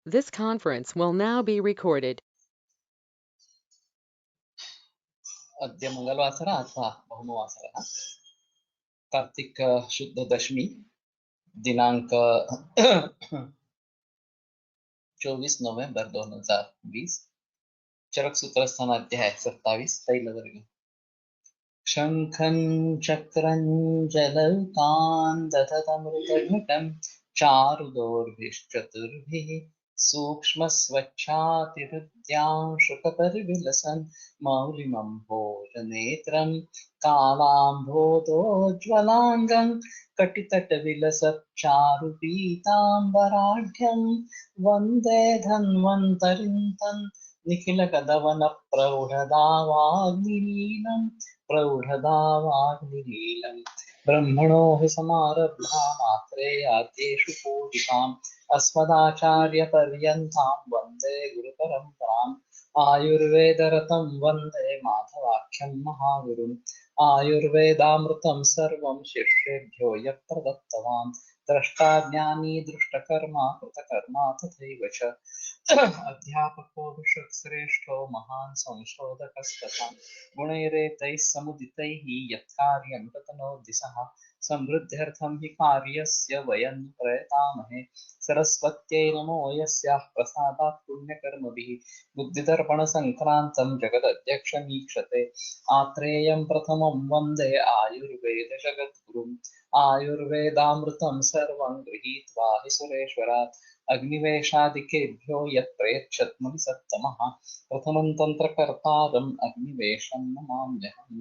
This conference will now be recorded. अद्य मंगलवासर अथवा बहुमवासरः कार्तिक शुद्ध दशमी दिनांक 24 नवंबर 2020 चरक सूत्र स्थानाध्याय 27 तैलवर्ग शंखं चक्रं जलौकान् दधतमृतघटं चारुदोर्भिश्चतुर्भिः सूक्ष्मस्वच्छातिहृद्यां शुकपरिविलसन् मौलिमम्भोजनेत्रं कालाम्भोदोज्ज्वलाङ्गं कटितटविलसच्चारुपीताम्बराढ्यं वन्दे धन्वन्तरिं तन् निखिलकदवनप्रौढदावाग्निलीनं प्रौढदावाग्निलीलं ब्रह्मणो हि समारब्धा मात्रेयाद्येषु पूजिताम् अस्मदाचार्यपर्यन्तां वन्दे गुरुपरम्पराम् आयुर्वेदरतं वन्दे माधवाख्यं महागुरुम् आयुर्वेदामृतं सर्वं शिष्येभ्यो यः प्रदत्तवान् द्रष्टा ज्ञानी दृष्टकर्मा कृतकर्मा तथैव च अध्यापको विश्वश्रेष्ठो महान् संशोधकस्तथा गुणैरेतैः समुदितैः यत्कार्यं ततनोति सः समृद्ध्यर्थं हि कार्यस्य वयं प्रयतामहे सरस्वत्यै नमो यस्याः प्रसादात् पुण्यकर्मभिः बुद्धिदर्पणसङ्क्रान्तं जगदध्यक्षमीक्षते आत्रेयं प्रथमं वन्दे आयुर्वेदजगद्गुरुम् आयुर्वेदामृतं सर्वं गृहीत्वा हि सुरेश्वरात् अग्निवेशादिकेभ्यो यत्प्रयच्छत् मुनिसत्तमः प्रथमं तन्त्रकर्तारम् अग्निवेशं नमाम्यहम्।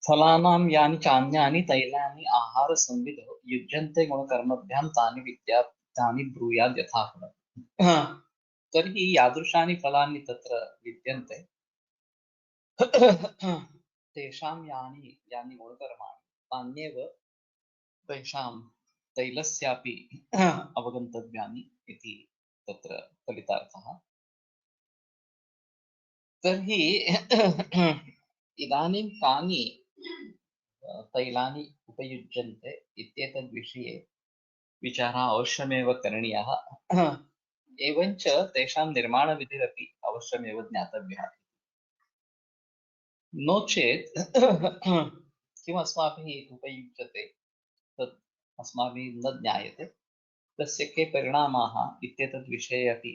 फलानां यानि चान्यानि तैलानि आहारसंविधौ युज्यन्ते गुणकर्मभ्यां तानि ब्रूयाद् यथाफलम्। तर्हि यादृशानि फलानि तत्र विद्यन्ते तेषां यानि यानि गुणकर्माणि तान्येव तेषां तैलस्यापि अवगन्तव्यानि इति तत्र फलितार्थः। तर्हि इदानीं कानि तैलानि उपयुज्यन्ते इत्येतद्विषये विचारः अवश्यमेव करणीयः। एवञ्च तेषां निर्माणविधिरपि अवश्यमेव ज्ञातव्यः। नो चेत् किम् अस्माभिः उपयुज्यते तत् अस्माभिः न ज्ञायते, तस्य के परिणामाः इत्येतद्विषये अपि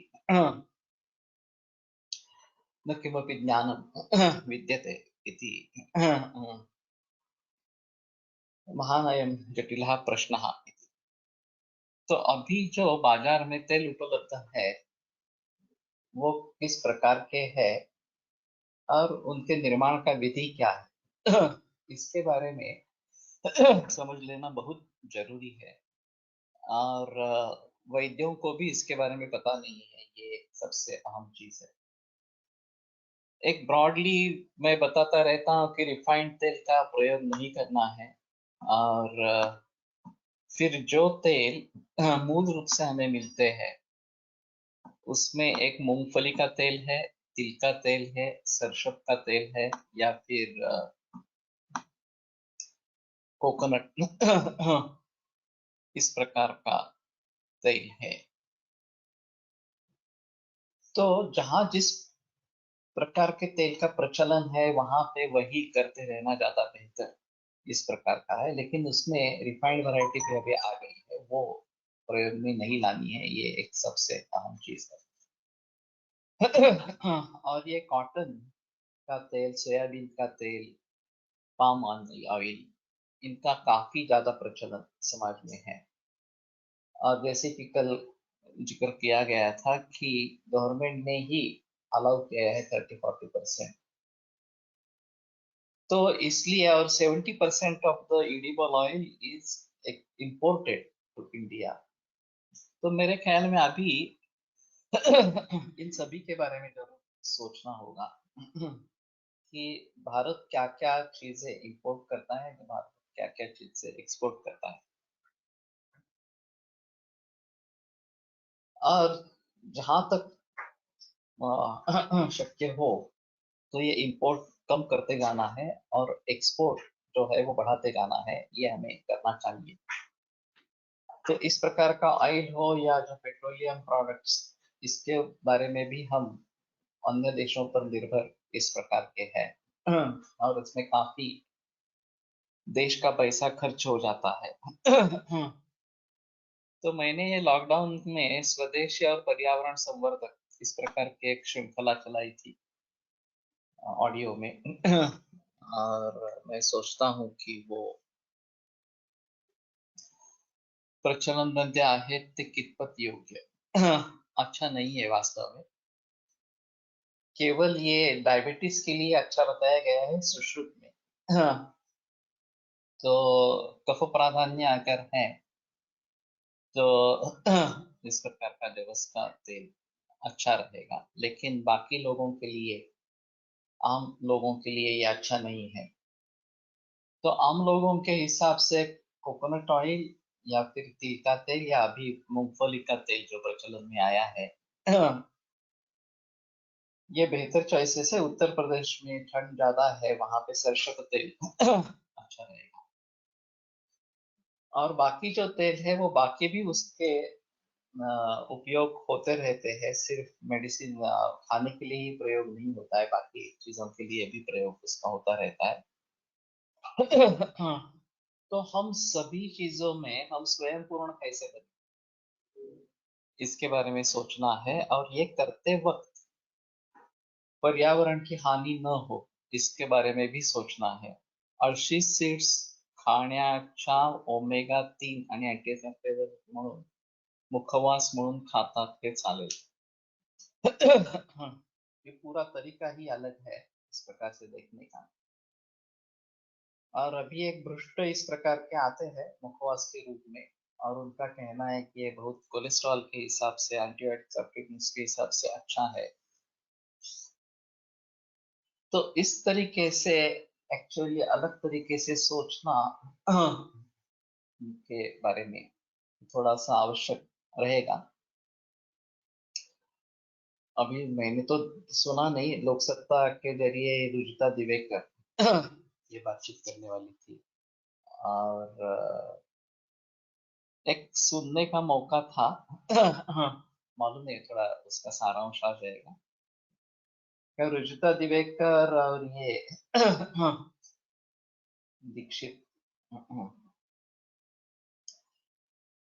न किमपि ज्ञानं विद्यते इति महान् अयं जटिलः प्रश्नः। तो अभी जो बाजार में तेल उपलब्ध है वो किस प्रकार के हैं और उनके निर्माण का विधि क्या है इसके बारे में समझ लेना बहुत जरूरी है। और वैद्यों को भी इसके बारे में पता नहीं है, ये सबसे अहम चीज है। एक ब्रॉडली मैं बताता रहता हूँ कि रिफाइंड तेल का प्रयोग नहीं करना है। और फिर जो तेल मूल रूप से हमें मिलते हैं उसमें एक मूंगफली का तेल है, तिल का तेल है, सरसों का तेल है, या फिर कोकोनट इस प्रकार का तेल है। तो जहां जिस प्रकार के तेल का प्रचलन है वहां पे वही करते रहना ज्यादा बेहतर इस प्रकार का है। लेकिन उसमें रिफाइंड वैरायटी भी अभी आ गई है, वो प्रयोग में नहीं लानी है, ये एक सबसे अहम चीज है। और ये कॉटन का तेल, सोयाबीन का तेल, पाम ऑयल, इनका काफी ज्यादा प्रचलन समाज में है। और जैसे कि कल जिक्र किया गया था कि गवर्नमेंट ने ही अलाउ किया है 30-40%। तो इसलिए और 70% of the edible oil is imported to India. तो मेरे ख्याल में अभी इन सभी के बारे में जरूर सोचना होगा कि भारत क्या क्या चीजें इंपोर्ट करता है, भारत क्या क्या चीजें एक्सपोर्ट करता है। और जहां तक शक्य हो तो ये इंपोर्ट कम करते जाना है और एक्सपोर्ट जो है वो बढ़ाते जाना है, ये हमें करना चाहिए। तो इस प्रकार का ऑयल हो या जो पेट्रोलियम प्रोडक्ट्स, इसके बारे में भी हम अन्य देशों पर निर्भर इस प्रकार के हैं और उसमें काफी देश का पैसा खर्च हो जाता है। तो मैंने ये लॉकडाउन में स्वदेशी और पर्यावरण संवर्धक इस प्रकार की एक श्रृंखला चलाई थी ऑडियो में। और मैं सोचता हूँ कि वो प्रचलन मध्ये आहेत ते कितपत योग्य अच्छा नहीं है वास्तव में। केवल ये डायबिटीज के लिए अच्छा बताया गया है सुश्रुत में। तो कफ प्राधान्य अगर है तो इस प्रकार का दिवस का तेल अच्छा रहेगा, लेकिन बाकी लोगों के लिए, आम लोगों के लिए ये अच्छा नहीं है। तो आम लोगों के हिसाब से कोकोनट ऑयल या फिर तिल का तेल या अभी मूंगफली का तेल जो प्रचलन में आया है, ये बेहतर चॉइसेस है। उत्तर प्रदेश में ठंड ज्यादा है, वहां पे सरसों का तेल अच्छा रहेगा। और बाकी जो तेल है वो बाकी भी उसके उपयोग होते रहते हैं, सिर्फ मेडिसिन खाने के लिए ही प्रयोग नहीं होता है, बाकी चीजों के लिए भी प्रयोग उसका होता रहता है। तो हम सभी चीजों में हम स्वयं पूर्ण कैसे बने, इसके बारे में सोचना है। और ये करते वक्त पर्यावरण की हानि न हो, इसके बारे में भी सोचना है। अळशी सीड्स खाण्याच्या ओमेगा 3 आणि अँटीऑक्सिडंट म्हणून मुखवास म्हणून खातात हे चालेल। ये पूरा तरीका ही अलग है इस प्रकार से देखने का। और अभी एक भ्रष्ट इस प्रकार के आते हैं मुखवास के रूप में, और उनका कहना है कि ये बहुत कोलेस्ट्रॉल के हिसाब से, एंटीऑक्सीडेंट्स के हिसाब से अच्छा है। तो इस तरीके से एक्चुअली अलग तरीके से सोचना के बारे में थोड़ा सा आवश्यक रहेगा। अभी मैंने तो सुना नहीं, लोकसत्ता के जरिए रुजुता दिवेकर ये बातचीत करने वाली थी, और एक सुनने का मौका था। मालूम नहीं, थोड़ा उसका सारांश आ जाएगा। क्या रुजुता दिवेकर और ये दीक्षित,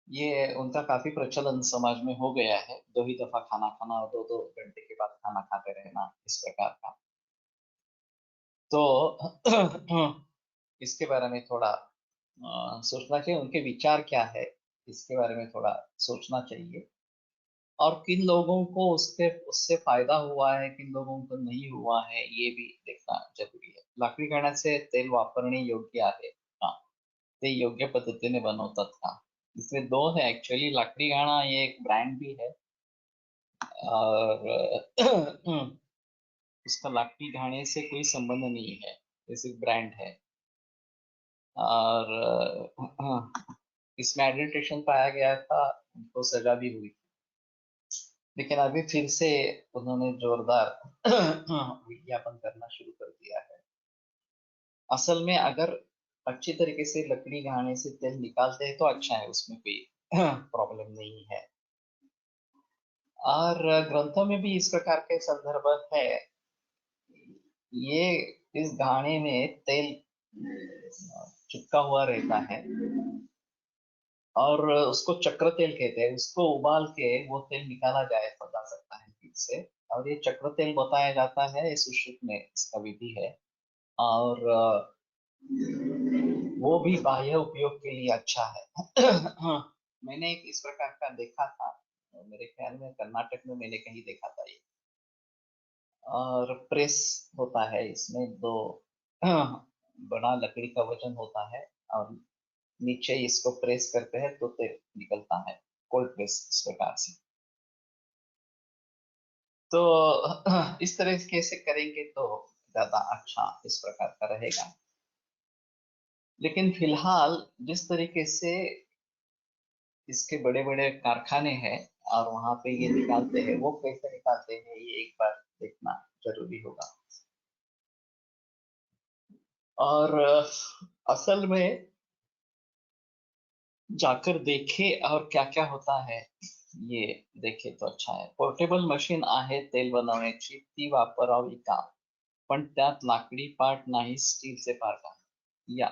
ये उनका काफी प्रचलन समाज में हो गया है, दो ही दफा खाना खाना और दो दो घंटे के बाद खाना खाते रहना, इस प्रकार का। तो इसके बारे में थोड़ा सोचना चाहिए, उनके विचार क्या है इसके बारे में थोड़ा सोचना चाहिए। और किन लोगों को उससे उससे फायदा हुआ है, किन लोगों को नहीं हुआ है, ये भी देखना जरूरी है। लाकडी घाण्याचे तेल वापरणे योग्य आहे का, ते योग्य पद्धतीने बनवतात का? इसमें दो है एक्चुअली, लाकडी घाणा ये एक ब्रांड भी है, और उसका लाकडी घाणे से कोई संबंध नहीं है, ये सिर्फ ब्रांड है। और इसमें एडल्ट्रेशन पाया गया था, उनको सजा भी हुई, लेकिन अभी फिर से उन्होंने जोरदार विज्ञापन करना शुरू कर दिया है। असल में अगर अच्छी तरीके से लकड़ी घाने से तेल निकालते हैं तो अच्छा है, उसमें कोई प्रॉब्लम नहीं है। और ग्रंथों में भी इस प्रकार के संदर्भ है। ये इस घाने में तेल चिपका हुआ रहता है, और उसको चक्र तेल कहते हैं। उसको उबाल के वो तेल निकाला जाए तो जा सकता है फिर से, और ये चक्र तेल बताया जाता है, इस सुश्रुत में इसका विधि है। और वो भी बाह्य उपयोग के लिए अच्छा है। हाँ, मैंने एक इस प्रकार का देखा था, मेरे ख्याल में कर्नाटक में मैंने कहीं देखा था ये। और प्रेस होता है इसमें, दो बड़ा लकड़ी का वजन होता है, और नीचे इसको प्रेस करते हैं तो तेल निकलता है, कोल्ड प्रेस इस प्रकार से। तो इस तरीके से करेंगे तो ज्यादा अच्छा इस प्रकार का रहेगा। लेकिन फिलहाल जिस तरीके से इसके बड़े बड़े कारखाने हैं, और वहां पे ये निकालते हैं, वो कैसे निकालते हैं ये एक बार देखना जरूरी होगा। और असल में जाकर देखे और क्या क्या होता है ये देखे तो अच्छा है। पोर्टेबल मशीन आहे तेल बनवण्याची, ती वापरावी का? पण त्यात लाकडी पार्ट नाही, स्टीलचे पार्ट आहे या।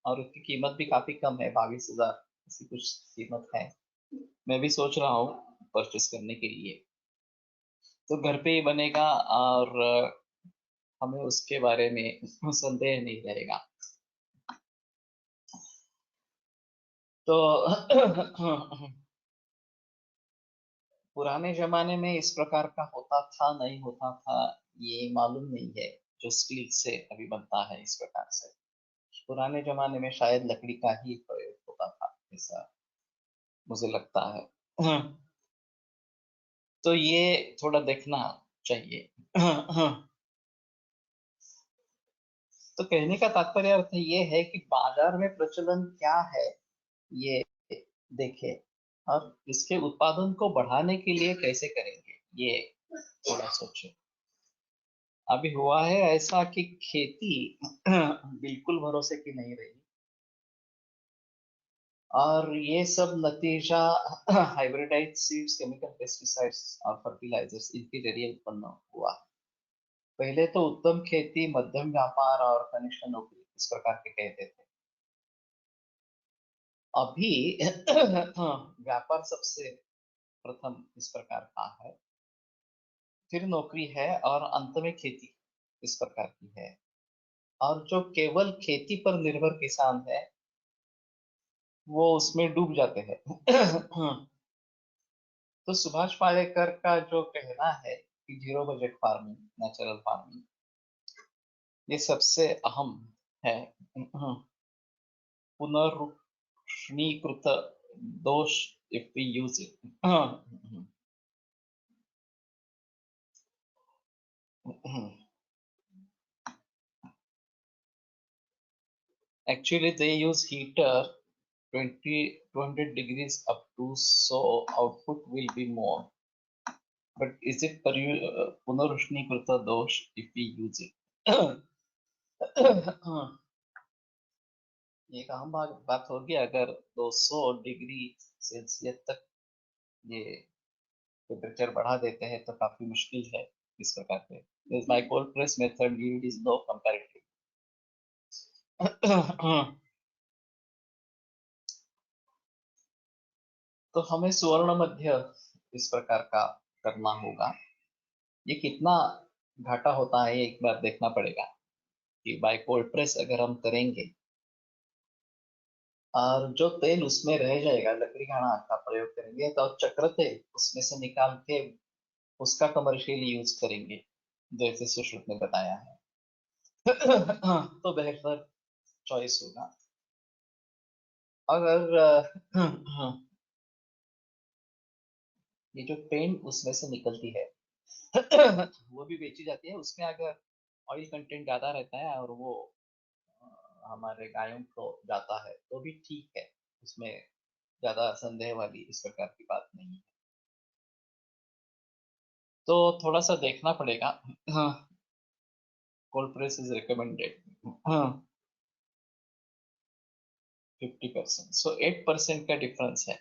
और उसकी कीमत भी काफी कम है, 22,000 ऐसी कुछ कीमत है। मैं भी सोच रहा हूँ परचेस करने के लिए। तो घर पे ही बनेगा और हमें उसके बारे में संदेह नहीं रहेगा। तो पुराने जमाने में इस प्रकार का होता था नहीं होता था ये मालूम नहीं है, जो स्टील से अभी बनता है इस प्रकार से। पुराने जमाने में शायद लकड़ी का ही प्रयोग होता था, ऐसा मुझे लगता है। तो ये थोड़ा देखना चाहिए। तो कहने का तात्पर्य अर्थ ये है कि बाजार में प्रचलन क्या है ये देखे, और इसके उत्पादन को बढ़ाने के लिए कैसे करेंगे ये थोड़ा सोचे। अभी हुआ है ऐसा कि खेती बिल्कुल भरोसे की नहीं रही, और ये सब नतीजा हाइब्रिडाइज सीड्स, केमिकल पेस्टिसाइड्स और फर्टिलाइजर्स इनके जरिए उत्पन्न हुआ। पहले तो उत्तम खेती, मध्यम व्यापार और कनिष्ठ नौकरी इस प्रकार के कहते थे। अभी व्यापार सबसे प्रथम इस प्रकार का है, फिर नौकरी है और अंत में खेती इस प्रकार की है। और जो केवल खेती पर निर्भर किसान है वो उसमें डूब जाते हैं। तो सुभाष पालेकर का जो कहना है कि zero budget farming, natural farming, ये सबसे अहम है। पुनरुष्णीकृत दोष if we use it. Actually, they use heater 200 degrees up to, so output will be more. But is it Punarushnikrita dosh if we use it? एक अहम बात होगी, अगर 200 डिग्री सेल्सियस तक ये टेम्परेचर बढ़ा देते हैं तो काफी मुश्किल है इस प्रकार के। by cold press method yield is low comparatively. तो हमें स्वर्ण मध्य इस प्रकार का करना होगा। ये कितना घाटा होता है एक बार देखना पड़ेगा कि बाय कोल्ड प्रेस अगर हम करेंगे और जो तेल उसमें रह जाएगा, लकड़ी घाना का प्रयोग करेंगे तो चक्र तेल उसमें से निकाल के उसका कमर्शियली यूज करेंगे जैसे सुश्रुत ने बताया है। तो बेहतर चॉइस होगा। अगर ये जो पेंट उसमें से निकलती है वो भी बेची जाती है, उसमें अगर ऑयल कंटेंट ज्यादा रहता है और वो हमारे गायों को जाता है तो भी ठीक है, उसमें ज्यादा संदेह वाली इस प्रकार की बात नहीं है। तो थोड़ा सा देखना पड़ेगा। हाँ, कोल्ड प्रेस इज रिकमेंडेड। हाँ, 50%, सो 8% का डिफरेंस है।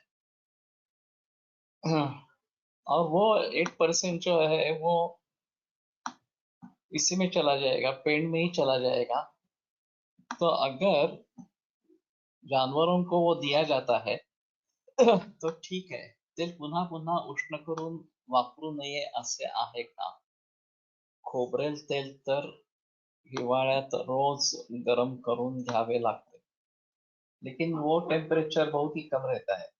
हाँ, और वो 8% जो है वो इसी में चला जाएगा, पेंट में ही चला जाएगा। तो अगर जानवरों को वो दिया जाता है तो ठीक है। तेल पुन्हा पुन्हा उष्ण करून वापरू नये असे आहे का? खोबरेल तेल तर हिवाळ्यात रोज गरम करून घ्यावे लागते, लेकिन वो टेम्परेचर बहुत ही कम रहता है।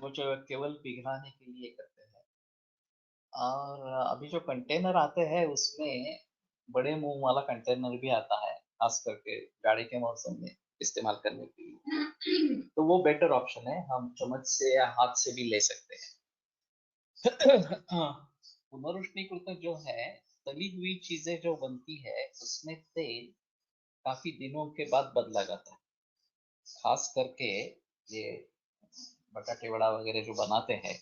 वो जो केवल पिघलाने के लिए करते हैं। और अभी जो कंटेनर आते हैं उसमें बड़े मुंह वाला कंटेनर भी आता है, खास करके गाड़ी के मौसम में इस्तेमाल करने के लिए। तो वो बेटर ऑप्शन है, हम चम्मच से या हाथ से भी ले सकते हैं। पुनरुष्णीकृत जो है, तली हुई चीजें जो बनती है उसमें तेल काफी दिनों के बाद बदला जाता है। खास करके ये बटाटे वड़ा वगैरह जो बनाते हैं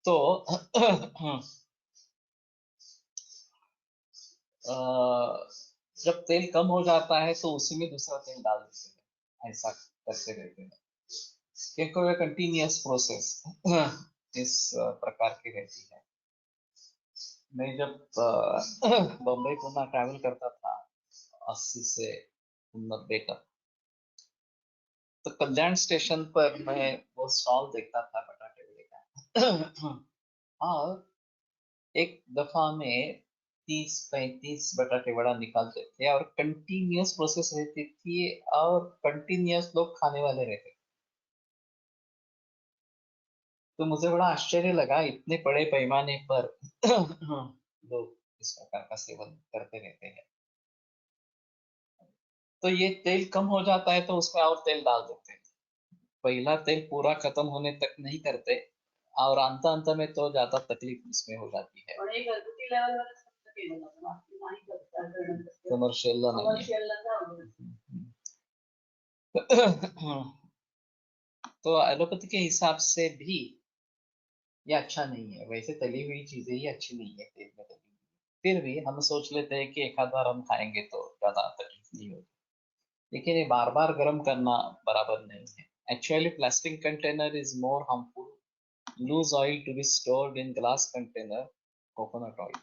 तो जब तेल कम हो जाता है तो उसी में दूसरा तेल डाल देते हैं, ऐसा करते रहते हैं, क्योंकि वह कंटिन्यूअस प्रोसेस इस प्रकार की रहती है। मैं जब बम्बई पुणे ट्रैवल करता था 80 से 90 तक, तो कल्याण स्टेशन पर मैं वो स्टॉल देखता था बटाटे वड़े का। और एक दफा में 30-35 बटाटे वड़ा निकालते थे और कंटिन्यूअस प्रोसेस रहती थी और कंटिन्यूअस लोग खाने वाले रहते थे। तो मुझे बड़ा आश्चर्य लगा, इतने बड़े पैमाने पर लोग इस प्रकार का सेवन करते रहते हैं। तो ये तेल कम हो जाता है तो उसमें और तेल डाल देते हैं। पहला तेल पूरा खत्म होने तक नहीं करते और अंत में तो ज्यादा तकलीफ इसमें हो जाती है। कमर्शियल नहीं है। तो एलोपैथी के हिसाब से भी ये अच्छा नहीं है। वैसे तली हुई चीजें ही अच्छी नहीं है तेल में तली हुई, फिर भी हम सोच लेते हैं कि एक आध बार हम खाएंगे तो ज्यादा तकलीफ नहीं होगी, लेकिन ये बार बार गर्म करना बराबर नहीं है। Actually plastic container is more harmful. Loose oil to be stored in glass container, coconut oil.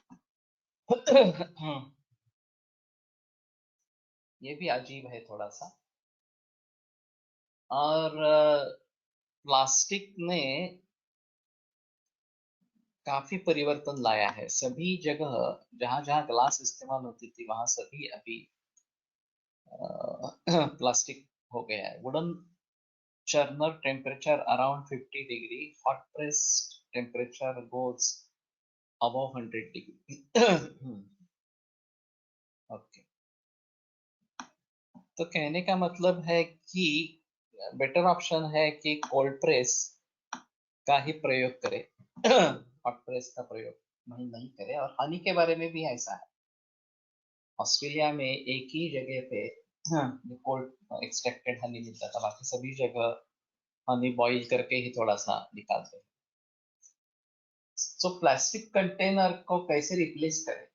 ये भी अजीब है थोड़ा सा। और प्लास्टिक ने काफी परिवर्तन लाया है सभी जगह। जहां जहां ग्लास इस्तेमाल होती थी वहां सभी अभी प्लास्टिक हो गया है। Wooden churner temperature around 50 degree, hot press temperature goes above 100 degree. Okay, तो कहने का मतलब है कि बेटर ऑप्शन है कि कोल्ड प्रेस का ही प्रयोग करें, हॉट प्रेस का प्रयोग नहीं करें। और हनी के बारे में भी ऐसा है। ऑस्ट्रेलिया में एक ही जगह पे कोल्ड एक्सट्रैक्टेड हनी मिलता था, बाकी सभी जगह हनी बॉईल करके ही थोड़ा सा निकालते हैं। तो प्लास्टिक कंटेनर को कैसे रिप्लेस करें,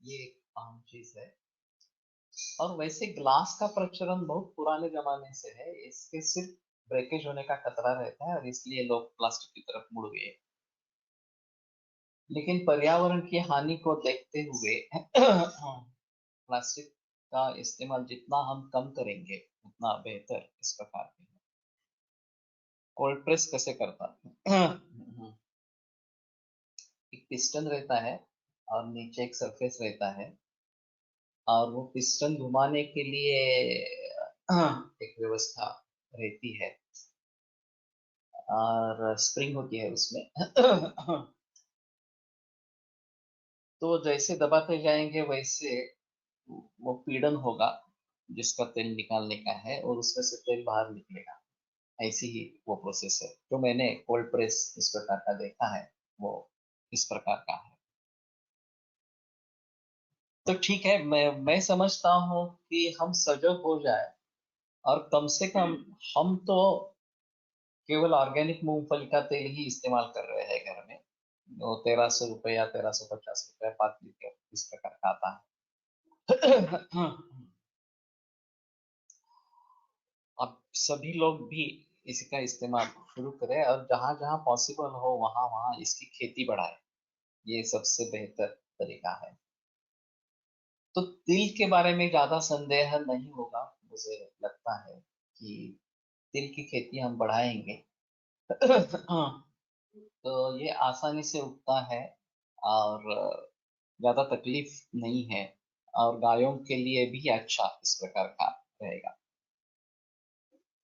ये एक अहम चीज है। और वैसे ग्लास का प्रचलन बहुत पुराने जमाने से है, इसके सिर्फ ब्रेकेज होने का खतरा रहता है और इसलिए लोग प्लास्टिक की तरफ मुड़ गए। लेकिन पर्यावरण की हानि को देखते हुए प्लास्टिक का इस्तेमाल जितना हम कम करेंगे उतना बेहतर इस प्रकार के। कोल्ड प्रेस कैसे करता है? एक पिस्टन रहता है और नीचे एक सरफेस रहता है, और वो पिस्टन घुमाने के लिए एक व्यवस्था रहती है और स्प्रिंग होती है उसमें। तो जैसे दबाते जाएंगे वैसे वो पीड़न होगा जिसका तेल निकालने का है और उसमें से तेल बाहर निकलेगा। ऐसी ही वो प्रोसेस है। जो मैंने कोल्ड प्रेस इस प्रकार का देखा है वो इस प्रकार का है। तो ठीक है, मैं समझता हूँ कि हम सजग हो जाए और कम से कम हम तो केवल ऑर्गेनिक मूंगफली का तेल ही इस्तेमाल कर रहे हैं घर में। वो 1300 रुपये या 1350 रुपये 5 लीटर इस प्रकार का आता है। अब सभी लोग भी इसका इस्तेमाल शुरू करें और जहां जहां पॉसिबल हो वहां वहां इसकी खेती बढ़ाए। ये सबसे बेहतर तरीका है। तो तिल के बारे में ज्यादा संदेह नहीं होगा। मुझे लगता है कि तिल की खेती हम बढ़ाएंगे तो ये आसानी से उगता है और ज्यादा तकलीफ नहीं है और गायों के लिए भी अच्छा इस प्रकार का रहेगा।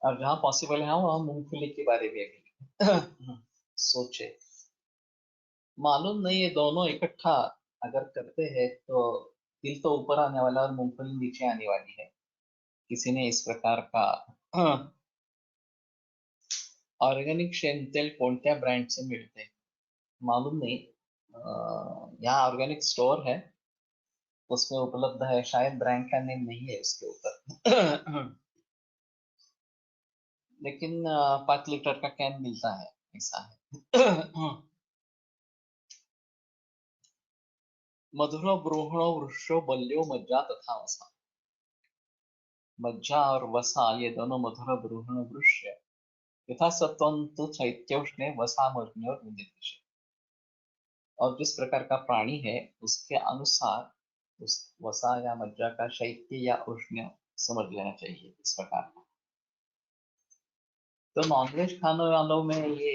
और जहाँ पॉसिबल है वहाँ मूंगफली के बारे में भी सोचे। मालूम नहीं, ये दोनों इकट्ठा अगर करते हैं तो तिल तो ऊपर आने वाला और मूंगफली नीचे आने वाली है। किसी ने इस प्रकार का ऑर्गेनिक शेन तेल कोणत्या ब्रांड से मिळते मालूम नहीं। यहाँ ऑर्गेनिक स्टोर है, उसमें उपलब्ध है, शायद ब्रांड का नेम नहीं है उसके ऊपर। लेकिन 5 लीटर का कैन मिलता है, ऐसा है। मधुरो ब्रूहणो वृक्षो बल्यो मज्जा तथा वसा। मज्जा और वसा ये दोनों मधुर ब्रूहण वृक्ष यथा सत्वंतु चैत्योष्णे वसा मग्न्यो विदिशे। और जिस प्रकार का प्राणी है उसके अनुसार उस वसा या मज्जा का शैत्य या उष्ण समझ लेना चाहिए इस प्रकार का। तो नॉनवेज खाने वालों में ये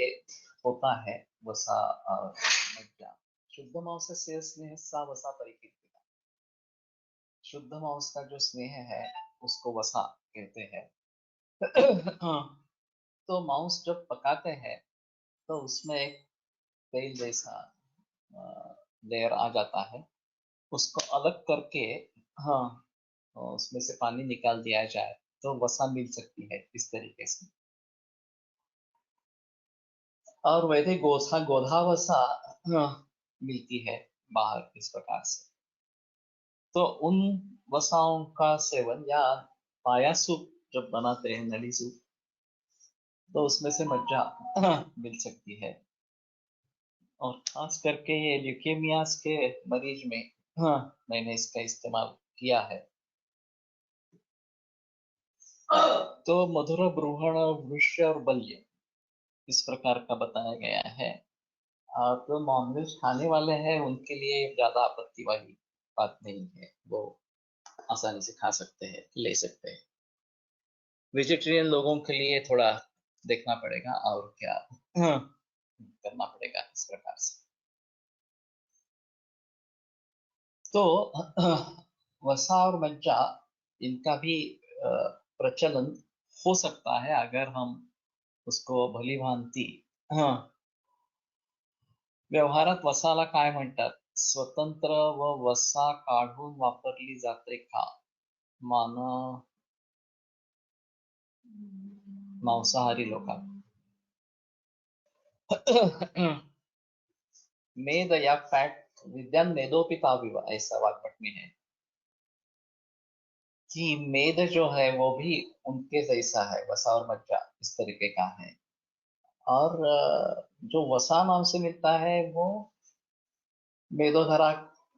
होता है वसा और मज्जा। शुद्ध मांस से स्नेह सा वसा परिकीर्तिता। शुद्ध मांस का जो स्नेह है उसको वसा कहते हैं। तो मांस जब पकाते हैं तो उसमें एक तेल जैसा लेयर आ जाता है, उसको अलग करके हाँ उसमें से पानी निकाल दिया जाए तो वसा मिल सकती है इस तरीके से। और वैसे गोधा गोधा वसा हाँ, मिलती है बाहर इस प्रकार से। तो उन वसाओं का सेवन या पाया सूप जब बनाते हैं नली सूप तो उसमें से मज्जा मिल सकती है। और खास करके ये ल्यूकेमियास के मरीज में हाँ मैंने इसका इस्तेमाल किया है। तो मधुर ब्रूहण वृक्ष और बल्य इस प्रकार का बताया गया है। तो नॉनवेज खाने वाले हैं उनके लिए ज्यादा आपत्ति वाली बात नहीं है, वो आसानी से खा सकते हैं, ले सकते हैं। वेजिटेरियन लोगों के लिए थोड़ा देखना पड़ेगा और क्या हाँ, करना पड़ेगा इस प्रकार से। तो वसा और मज्जा इनका भी प्रचलन हो सकता है अगर हम उसको भली भांति हाँ व्यवहारात वसाला काय म्हणतात? स्वतंत्र व वसा काढून वापरली जाते का? मान मांसाहारी लोकांत। मेद या फैट विद्यान मेदोपिता विवा ऐसा वाक्पट में है कि मेद जो है वो भी उनके जैसा है, वसा और मज्जा इस तरीके का है। और जो वसा नाम से मिलता है वो मेदोधरा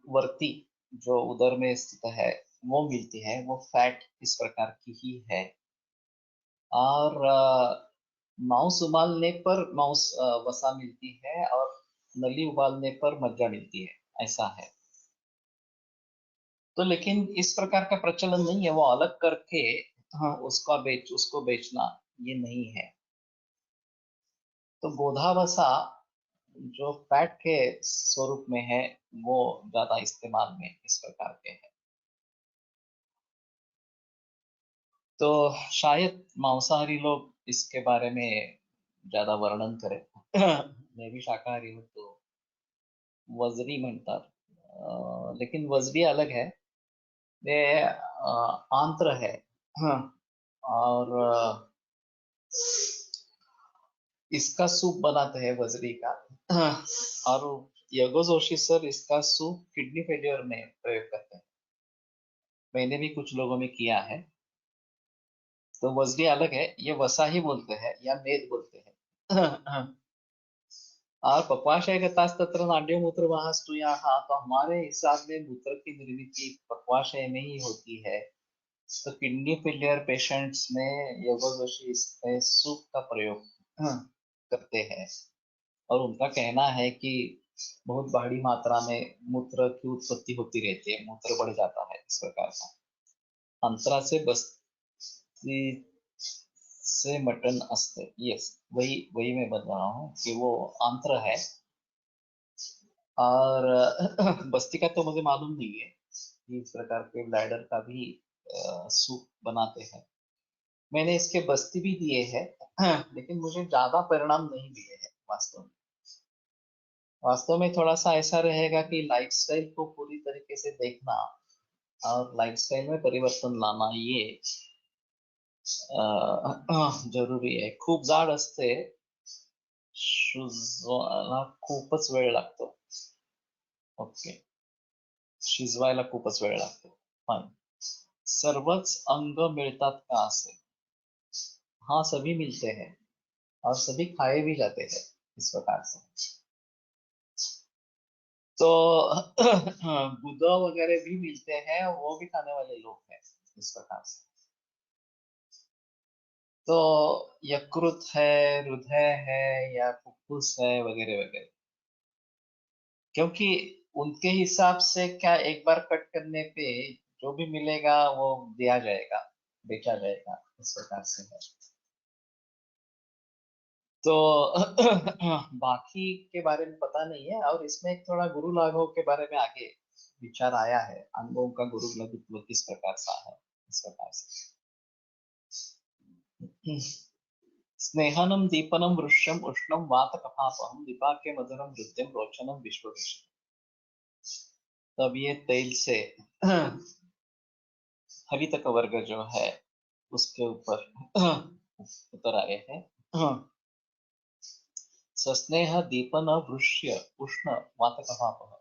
वर्ती जो उदर में स्थित है वो मिलती है, वो फैट इस प्रकार की ही है। और मांस उबालने पर मांस वसा मिलती है और नली उबालने पर मज्जा मिलती है, ऐसा है। तो लेकिन इस प्रकार का प्रचलन नहीं है, वो अलग करके हाँ उसको बेचना ये नहीं है। तो गोधा वसा जो फैट के स्वरूप में है वो ज्यादा इस्तेमाल में इस प्रकार के है। तो शायद मांसाहारी लोग इसके बारे में ज्यादा वर्णन करें। मैं भी शाकाहारी हूँ तो वजरी म्हणतात। लेकिन वजरी अलग है, ये आंत्र है। हाँ, और इसका सूप बनाते हैं वजरी का। हाँ, और यगो जोशी सर इसका सूप किडनी फेलियर में प्रयोग करते हैं, मैंने भी कुछ लोगों में किया है। तो वजरी अलग है, ये वसा ही बोलते हैं या मेद बोलते हैं। और पक्वाशय के तास तत्र नाड्य मूत्र वाहस्तु यहाँ, तो हमारे हिसाब में मूत्र की निर्मिति पक्वाशय में ही होती है। तो किडनी फेलियर पेशेंट्स में योगो जोशी इसमें सूप का प्रयोग करते हैं। और उनका कहना है कि बहुत बड़ी मात्रा में मूत्र की उत्पत्ति होती रहती है, मूत्र बढ़ जाता है इस प्रकार का। अंतरा से बस्ती से मटन अस्ते, यस वही वही मैं बता रहा हूँ कि वो आंत्र है। और बस्ती का तो मुझे मालूम नहीं है कि इस प्रकार के ब्लैडर का भी सूप बनाते हैं। मैंने इसके बस्ती भी दिए हैं, लेकिन मुझे ज्यादा परिणाम नहीं दिए हैं वास्तव में। वास्तव में थोड़ा सा ऐसा रहेगा कि लाइफस्टाइल को पूरी तरीके से देखना और लाइफस्टाइल में परिवर्तन लाना ये जरुरी आहे। खूप जाड असते, शिजवायला खूपच वेळ लागतो। ओके, शिजवायला खूपच वेळ लागतो। फाइन, सर्वच अंग मिळतात का असे? हाँ, सभी मिलते हैं और सभी खाए भी जाते हैं। इस प्रकार से। तो बुध वगैरह भी मिलते हैं, वो भी खाने वाले लोग हैं इस प्रकार से। तो यकृत है, हृदय है या फुफ्फुस है वगैरह वगैरह, क्योंकि उनके हिसाब से क्या एक बार कट करने पे जो भी मिलेगा वो दिया जाएगा, बेचा जाएगा, इस प्रकार से है। तो बाकी के बारे में पता नहीं है। और इसमें एक थोड़ा गुरु लाघव के बारे में आगे विचार आया है, अंगों का गुरु लघुत्व किस प्रकार सा है, इस प्रकार से। स्नेहनम दीपनम वृक्षम उष्णम वात कफापहम विपाके मधुरम हृदयम रोचनम विश्वविश। तब ये तेल से हरित वर्ग जो है उसके ऊपर उतर आए हैं। सस्नेह दीपन वृष्य उष्ण वात कफापह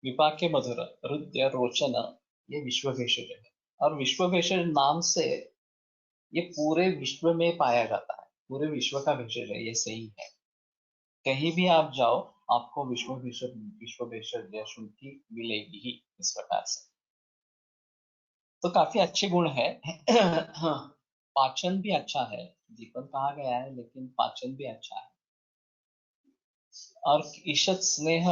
विपाके मधुर हृदय रोचन, ये विश्व भेषज है। और विश्व भेषज नाम से ये पूरे विश्व में पाया जाता है, पूरे विश्व का भेषज है, ये सही है। कहीं भी आप जाओ आपको विश्व भेषज या शुंठी मिलेगी ही, इस प्रकार से। तो काफी अच्छे गुण है। हाँ, पाचन भी अच्छा है, दीपन कहा गया है लेकिन पाचन भी अच्छा है। और ईशत स्नेह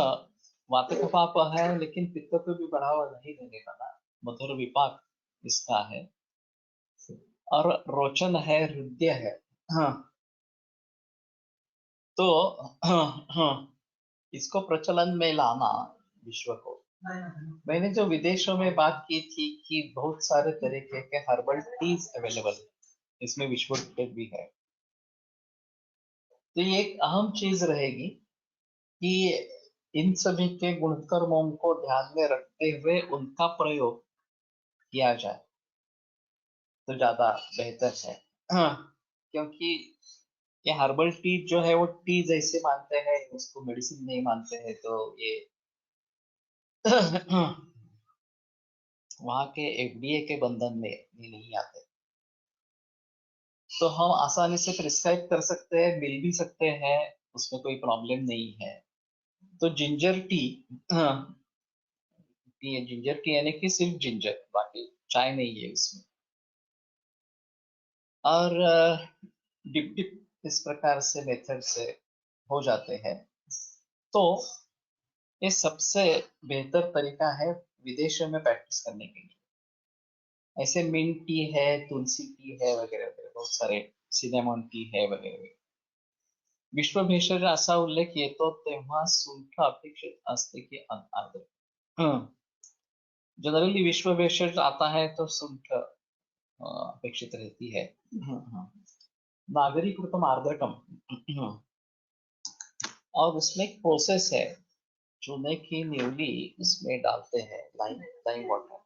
वातकपाप है, लेकिन पित्त पे भी बढ़ावा नहीं देने का ना, मधुर विपाक इसका है। और रोचन है, हृदय है। हाँ, तो हाँ, हाँ, इसको प्रचलन में लाना विश्व को। मैंने जो विदेशों में बात की थी कि बहुत सारे तरीके के हर्बल टीज अवेलेबल है, इसमें विश्व भी है। तो ये एक अहम चीज रहेगी कि इन सभी के गुणकर्मों को ध्यान में रखते हुए उनका प्रयोग किया जाए तो ज्यादा बेहतर है। हाँ, क्योंकि ये हर्बल टी जो है वो टी जैसे मानते हैं, उसको मेडिसिन नहीं मानते हैं, तो ये वहां के एफडीए के बंधन में ये नहीं आते। तो हम आसानी से प्रिस्क्राइब कर सकते हैं, मिल भी सकते हैं, उसमें कोई प्रॉब्लम नहीं है। तो जिंजर टी, हाँ, जिंजर टी यानी कि सिर्फ जिंजर, बाकी चाय नहीं है इसमें। और डिप डिप इस प्रकार से मेथड से हो जाते हैं। तो ये सबसे बेहतर तरीका है विदेशों में प्रैक्टिस करने के लिए। ऐसे मिंट टी है, तुलसी टी है वगैरह वगैरह, बहुत सारे सिनेमन टी है वगैरह वगैरह। विश्व भेषज असा उल्लेख येतो तेव्हा सुंठ अपेक्षित असते की आर्द्र। जनरली विश्व भेषज आता है तो सुंठ अपेक्षित रहती है। नागरिकृतम आर्द्रकम, और उसमें एक प्रोसेस है, चूने की न्यूली उसमें डालते हैं, लाइम लाइम वाटर,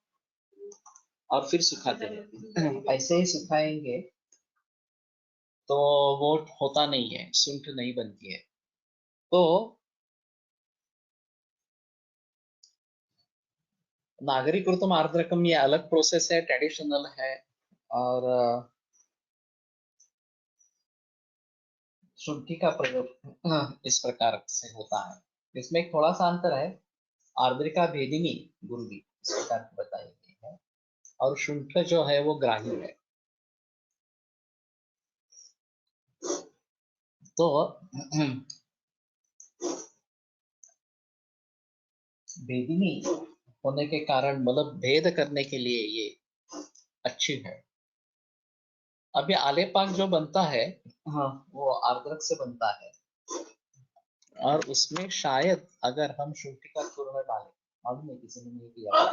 और फिर सुखाते हैं। ऐसे ही सुखाएंगे तो वो होता नहीं है, सुंठ नहीं बनती है। तो नागरिकृतम आर्द्रकम ये अलग प्रोसेस है, ट्रेडिशनल है। और शुंठी का प्रयोग इस प्रकार से होता है। इसमें एक थोड़ा सा अंतर है, आर्द्रिका भेदिनी गुरुवी इस प्रकार की बताई गई है, और शुंठ जो है वो ग्राही है। तो भेदिनी होने के कारण, मतलब भेद करने के लिए ये अच्छी है। अब ये आले पाक जो बनता है, हाँ, वो आर्द्रक से बनता है। और उसमें शायद अगर हम शुंठी का चूर्ण डालें, मालूम है किसी ने नहीं किया,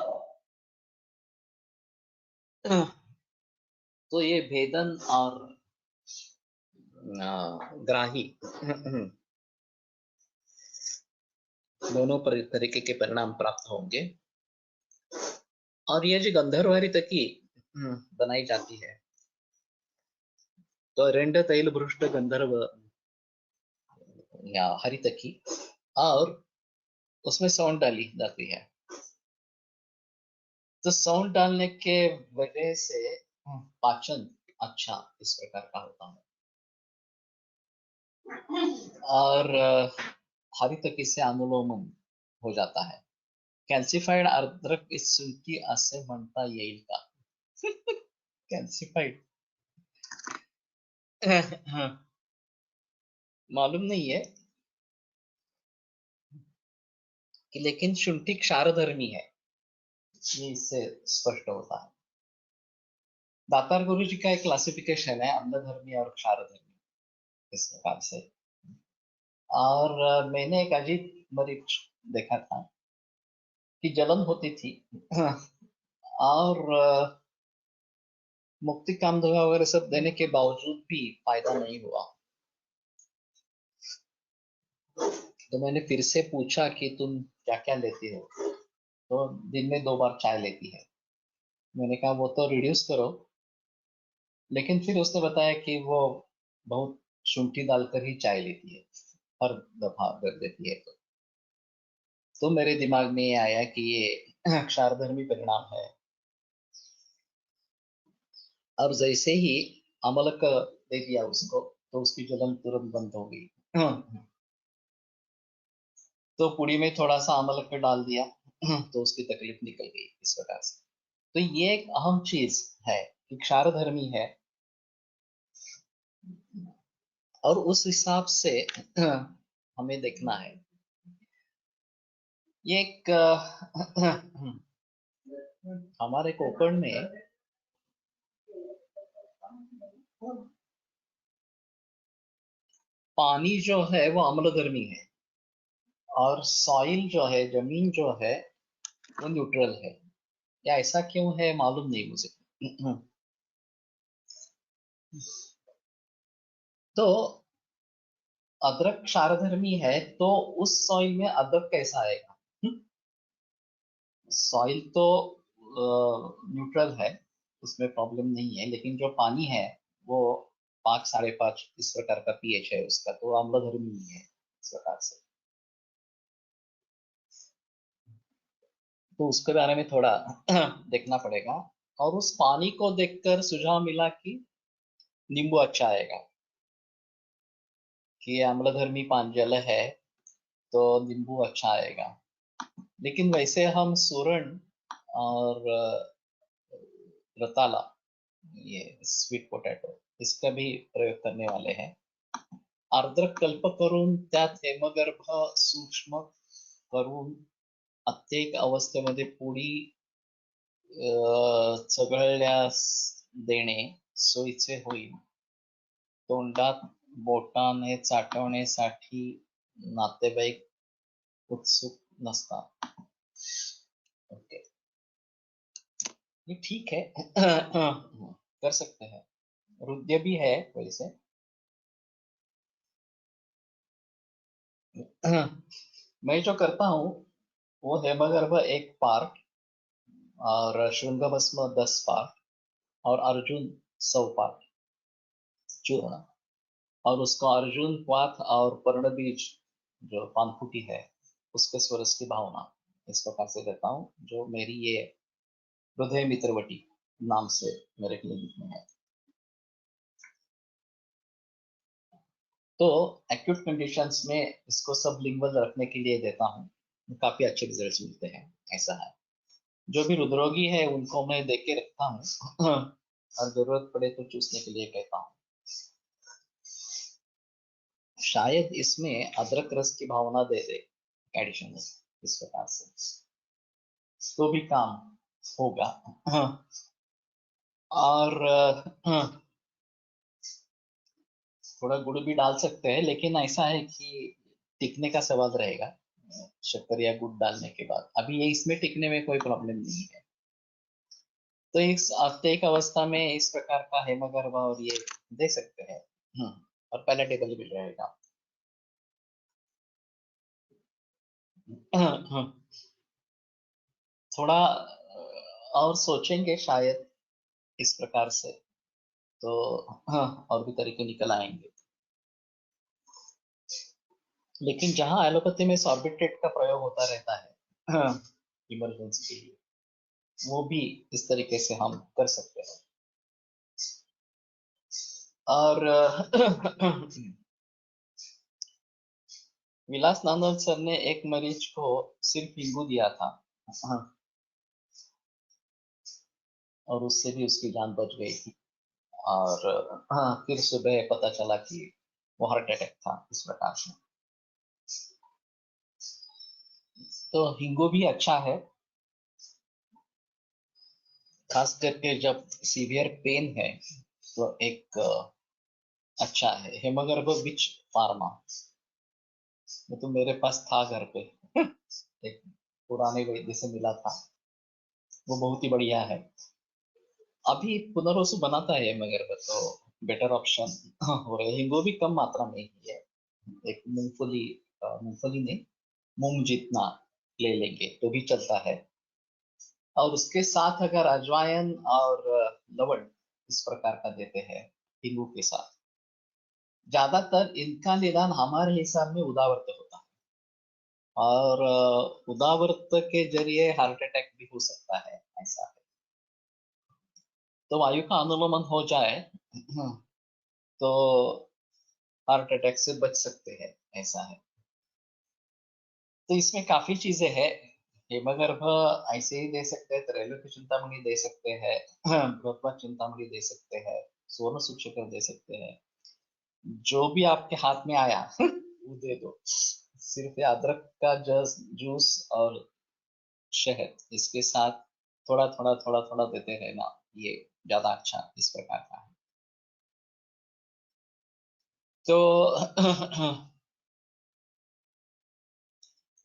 तो ये भेदन और ग्राही दोनों तरीके के परिणाम प्राप्त होंगे। और ये जो गंधर्व हरितकी बनाई जाती है, तो रेंड तैल भ्रष्ट गंधर्व या हरितकी, और उसमें सौंठ डाली जाती है। तो सौंठ डालने के वजह से पाचन अच्छा इस प्रकार का होता है। और हरितकी से अनुलोमन हो जाता है. कॅल्सिफाईड अद्रक इस सुनकी असे म्हणता येईल का? कॅल्सिफाईड मालूम नहीं है कि, लेकिन शुंठी क्षारधर्मी है, ये इससे स्पष्ट होता है. दातार गुरु जी का एक क्लासिफिकेशन है अम्लधर्मी और क्षारधर्मी, इस प्रकार से. और मैंने एक अजीब मरीज देखा था कि जलन होती थी और मुक्ति काम दवा वगैरह सब देने के बावजूद भी फायदा नहीं हुआ. तो मैंने फिर से पूछा कि तुम क्या क्या लेती हो, तो दिन में 2 बार चाय लेती है. मैंने कहा वो तो रिड्यूस करो, लेकिन फिर उसने बताया कि वो बहुत शुंठी डालकर ही चाय लेती है, हर दफा कर देती है. तो मेरे दिमाग में ये आया कि ये क्षारधर्मी परिणाम है. अब जैसे ही अमलक दे दिया उसको, तो उसकी जलन तुरंत बंद हो गई. तो पुड़ी में थोड़ा सा अमलक डाल दिया, तो उसकी तकलीफ निकल गई, इस प्रकार से. तो ये एक अहम चीज है कि क्षारधर्मी है, और उस हिसाब से हमें देखना है. ये एक हमारे कोकण में पानी जो है वो अम्लधर्मी है, और सॉइल जो है, जमीन जो है, वो न्यूट्रल है. या ऐसा क्यों है मालूम नहीं मुझे. तो अदरक क्षारधर्मी है, तो उस सॉइल में अदरक कैसा आएगा? सॉइल तो न्यूट्रल है, उसमें प्रॉब्लम नहीं है, लेकिन जो पानी है वो 5 5.5 इस प्रकार का पीएच है उसका, तो अम्लधर्मी नहीं है इस प्रकार से. तो उसके बारे में थोड़ा देखना पड़ेगा. और उस पानी को देखकर सुझाव मिला कि नींबू अच्छा आएगा, कि ये अम्लधर्मी पानी जल है, तो नींबू अच्छा आएगा. लेकिन वैसे हम सूरण और रताला, ये स्वीट पोटैटो, इसका भी प्रयोग करने वाले हैं. आर्द्रक कल्प करून त्यात हेमगर्भ सूक्ष्म करून प्रत्येक अवस्थेमध्ये पुडी चघळण्यास देणे सोयीचे होईल. तोंडात बोटाने चाटवण्यासाठी नातेवाईक उत्सुक नसतात. ओके, ये ठीक है. कर सकते हैं. हृदय भी है वैसे. मैं जो करता हूँ वो हेमगर्भ 1 पार्ट और शृंग भस्म 10 पार्ट और अर्जुन 100 पार्ट चूर्ण, और उसको अर्जुन क्वाथ और पर्ण बीज जो पानफुटी है, उसके स्वरस की भावना, इस प्रकार से देता हूँ, जो मेरी ये हृदय मित्रवटी नाम से मेरे क्लिनिक में है. तो एक्यूट कंडीशंस में इसको सब लिंगवल रखने के लिए देता हूँ, काफी अच्छे रिजल्ट्स मिलते हैं. ऐसा है. जो भी हृदरोगी है उनको मैं देख के रखता हूँ और जरूरत पड़े तो चूसने के लिए कहता हूँ. शायद इसमें अदरक रस की भावना दे दे एडिशन, इस प्रकार से तो भी काम होगा. और थोड़ा गुड़ भी डाल सकते हैं, लेकिन ऐसा है कि टिकने का सवाल रहेगा शक्कर या गुड़ डालने के बाद. अभी ये इसमें टिकने में कोई प्रॉब्लम नहीं है. तो इस एक अवस्था में इस प्रकार का हेमगर्भ और ये दे सकते हैं. और पैलेटेबल भी रहेगा. थोड़ा और सोचेंगे शायद इस प्रकार से, तो और भी तरीके निकल आएंगे. लेकिन जहां एलोपैथी में सॉर्बिट्रेट का प्रयोग होता रहता है इमरजेंसी के लिए, वो भी इस तरीके से हम कर सकते हैं. और विलास नांदल सर ने एक मरीज को सिर्फ हींगू दिया था। हाँ, और उससे भी उसकी जान बच गई थी। और हाँ, फिर सुबह पता चला कि वो हार्ट अटैक था, इस प्रकार से। तो हींगू भी अच्छा है, खास करके जब सीवियर पेन है तो एक अच्छा है। हेमगर्भ बिच फार्मा, वो तो मेरे पास था घर पे। एक पुराने वैद्य से मिला था, वो बहुत ही बढ़िया है। अभी पुनर्वसु बनाता है मगर तो बेटर ऑप्शन हो रहे हैं। हींगो भी कम मात्रा में ही है, एक मूंगफली, मूंगफली नहीं, मूंग जितना ले लेंगे तो भी चलता है। और उसके साथ अगर अजवाइन और लवण इस प्रकार का देते हैं हींगू के साथ, ज्यादातर इनका निदान हमारे हिसाब में उदावरत होता है। और उदावरत के जरिए हार्ट अटैक भी हो सकता है, ऐसा है। तो वायु का अनुलोमन हो जाए तो हार्ट अटैक से बच सकते हैं, ऐसा है। तो इसमें काफी चीजें हैं। हेमगर्भ ऐसे ही दे सकते हैं, त्रैलोक्य चिंतामणि दे सकते हैं, बृहत्वा चिंतामणि दे सकते हैं, स्वर्ण सूक्ष्मकर दे सकते हैं। जो भी आपके हाथ में आया वो दे दो। सिर्फ ये अदरक का जूस जूस और शहद, इसके साथ थोड़ा थोड़ा थोड़ा थोड़ा देते रहना, ये ज्यादा अच्छा इस प्रकार का है। तो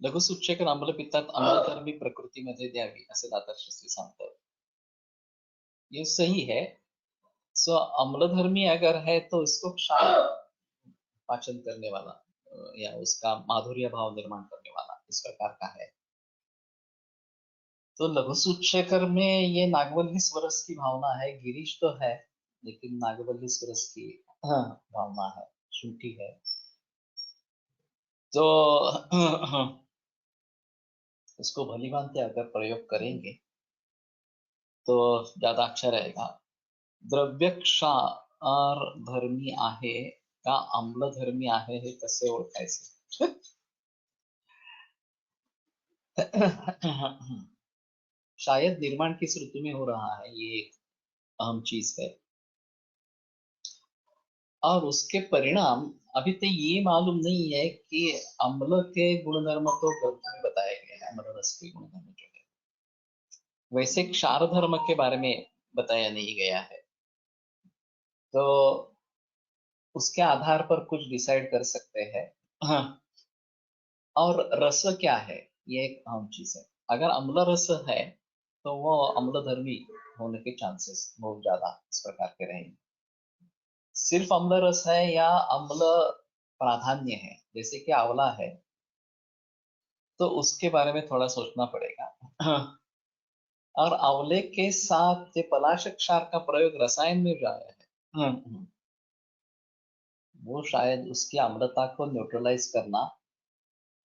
लघुसूचक आम्लपित्तात आम्लधर्मी प्रकृतीमध्ये द्यावी असे दातारशास्त्री सांगतात। ये सही है। सो अम्लधर्मी अगर है तो इसको क्षार पाचन करने वाला, या उसका माधुर्य भाव निर्माण करने वाला, इस प्रकार का है। तो लघुसूचकर में ये नागवल्ली स्वरस की भावना है, गिरीश तो है लेकिन नागवल्ली स्वरस की भावना है, शुंठी है। तो इसको भली भांति अगर प्रयोग करेंगे तो ज्यादा अच्छा रहेगा। द्रव्य क्षार धर्मी आहे का आम्ल धर्मी आहे हे कसे ओळखायचे? शायद निर्माण किस ऋतु में हो रहा है, ये एक अहम चीज है। और उसके परिणाम अभी तक ये मालूम नहीं है कि अम्ल के गुणधर्म तो ग्रंथ में बताए गए हैं, अम्ल रस के गुणधर्म जो है, वैसे क्षार धर्म के बारे में बताया नहीं गया है। तो उसके आधार पर कुछ डिसाइड कर सकते हैं। हाँ, और रस क्या है, ये एक अहम चीज है। अगर अम्ल रस है तो वो अम्लधर्मी होने के चांसेस बहुत ज्यादा इस प्रकार के रहेंगे। सिर्फ अम्ल रस है या अम्ल प्राधान्य है, जैसे कि आंवला है, तो उसके बारे में थोड़ा सोचना पड़ेगा। और आंवले के साथ ये पलाश क्षार का प्रयोग रसायन में जो आया है, वो शायद उसकी अम्लता को न्यूट्रलाइज करना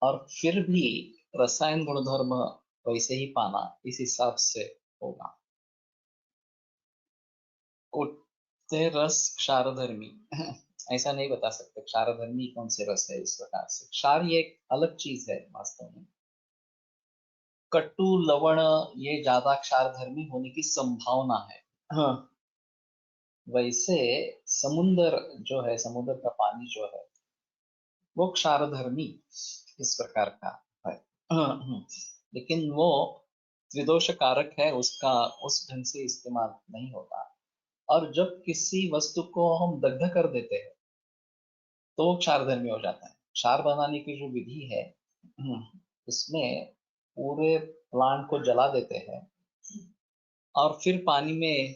और फिर भी रसायन गुणधर्म वैसे ही पाना, इस हिसाब से होगा। उत्ते रस क्षारधर्मी ऐसा नहीं बता सकते क्षारधर्मी कौन से रस है, इस प्रकार से क्षार ये एक अलग चीज है वास्तव में। कट्टू लवण ये ज्यादा क्षारधर्मी होने की संभावना है। हाँ, वैसे समुंदर जो है, समुद्र का पानी जो है वो क्षारधर्मी इस प्रकार का है। लेकिन वो त्रिदोष कारक है, उसका उस ढंग से इस्तेमाल नहीं होता। और जब किसी वस्तु को हम दग्ध कर देते हैं तो वो क्षारधर्मी हो जाता है। क्षार बनाने की जो विधि है, उसमें पूरे प्लांट को जला देते हैं और फिर पानी में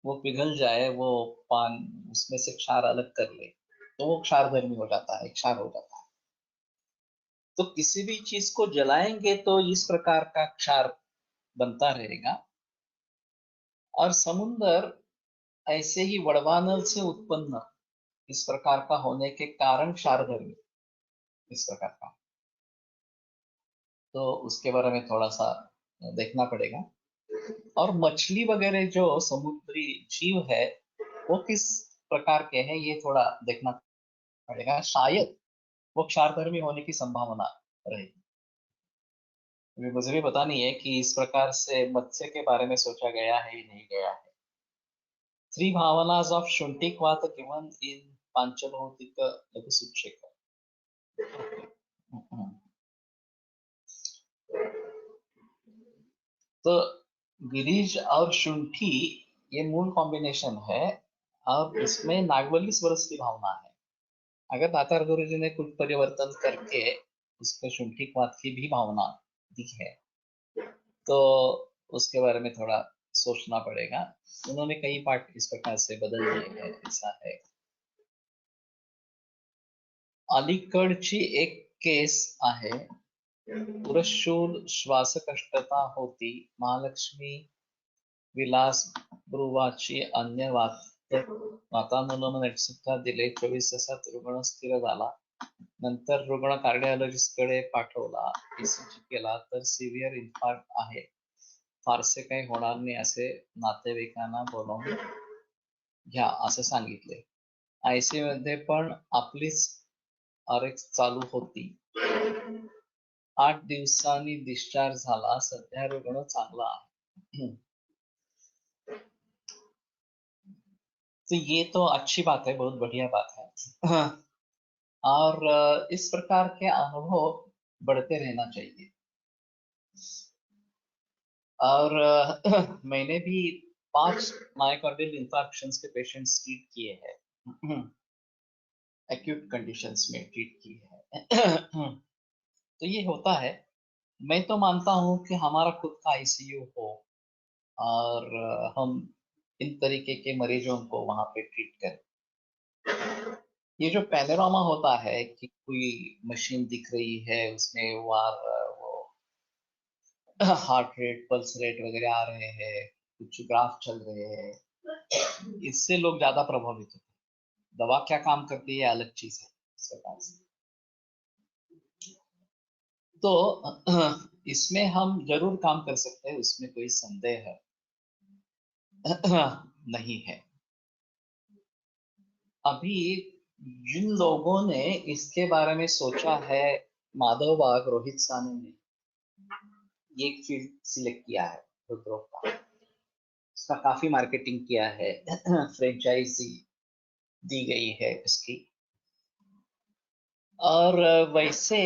वो पिघल जाए, वो पान उसमें से क्षार अलग कर ले, तो वो क्षारधर्मी हो जाता है, क्षार हो जाता है। तो किसी भी चीज को जलाएंगे तो इस प्रकार का क्षार बनता रहेगा। और समुंदर ऐसे ही वड़वानल से उत्पन्न इस प्रकार का होने के कारण क्षारधर्मी इस प्रकार का। तो उसके बारे में थोड़ा सा देखना पड़ेगा। और मछली वगैरह जो समुद्री जीव है वो किस प्रकार के हैं, ये थोड़ा देखना पड़ेगा। शायद वो क्षारधर्मी होने की संभावना रहेगी। अभी मुझे भी पता नहीं है कि इस प्रकार से मत्स्य के बारे में सोचा गया है या नहीं गया है। Three bhavanas of Shuntikvata given in Panchabhautika Laghusucheka. तो गिरीश और शुंठी ये मूल कॉम्बिनेशन है और इसमें नागवल्ली स्वरस की भावना है। अगर दातार गुरु जी ने कुछ परिवर्तन करके उसमें शुंठीक्वात की भी भावना दी है तो उसके बारे में थोड़ा सोचना पड़ेगा। उन्होंने कई पार्ट इस प्रकार से बदल दिए हैं, ऐसा है। अलीकडची एक केस आहे। पुरशूल श्वासकष्टता होती, महालक्ष्मी विलास ब्रुवाची अन्य वातानुकूलन एक्सेट्रा दिले, 24 तासात रुग्ण स्थिर झाला. नंतर रुग्ण कार्डिओलॉजिस्टकडे पाठवला, ईसीजी केला तर सिव्हिअर इन्फार्क्ट आहे, फारसे काही होणार नाही असे नातेवाईकांना बोलावून घ्या असं सांगितले. आयसीयू मध्ये पण आपलीच आरएक्स चालू होती. 8 दिवसांनी डिस्चार्ज झाला, सध्या रुग्ण चांगला आहे. तो ये तो अच्छी बात है, बहुत बढ़िया बात है। और इस प्रकार के अनुभव बढ़ते रहना चाहिए। और मैंने भी 5 मायोकार्डियल इंफार्क्शंस के पेशेंट्स ट्रीट किए हैं, एक्यूट कंडीशंस में ट्रीट किए हैं। तो ये होता है। मैं तो मानता हूँ कि हमारा खुद का आईसीयू हो और हम इन तरीके के मरीजों को वहां पे ट्रीट करें। ये जो पैनोरामा होता है कि कोई मशीन दिख रही है, उसमें वो हार्ट रेट, पल्स रेट वगैरह आ रहे हैं, कुछ ग्राफ चल रहे हैं, इससे लोग ज्यादा प्रभावित होते हैं। दवा क्या काम करती है अलग चीज है इस प्रकार से। तो इसमें हम जरूर काम कर सकते हैं, उसमें कोई संदेह नहीं है। अभी जिन लोगों ने इसके बारे में सोचा है, माधव बाग, रोहित सानू ने ये फील्ड सिलेक्ट किया है हृदरोग का। इसका काफी मार्केटिंग किया है, फ्रेंचाइजी दी गई है इसकी। और वैसे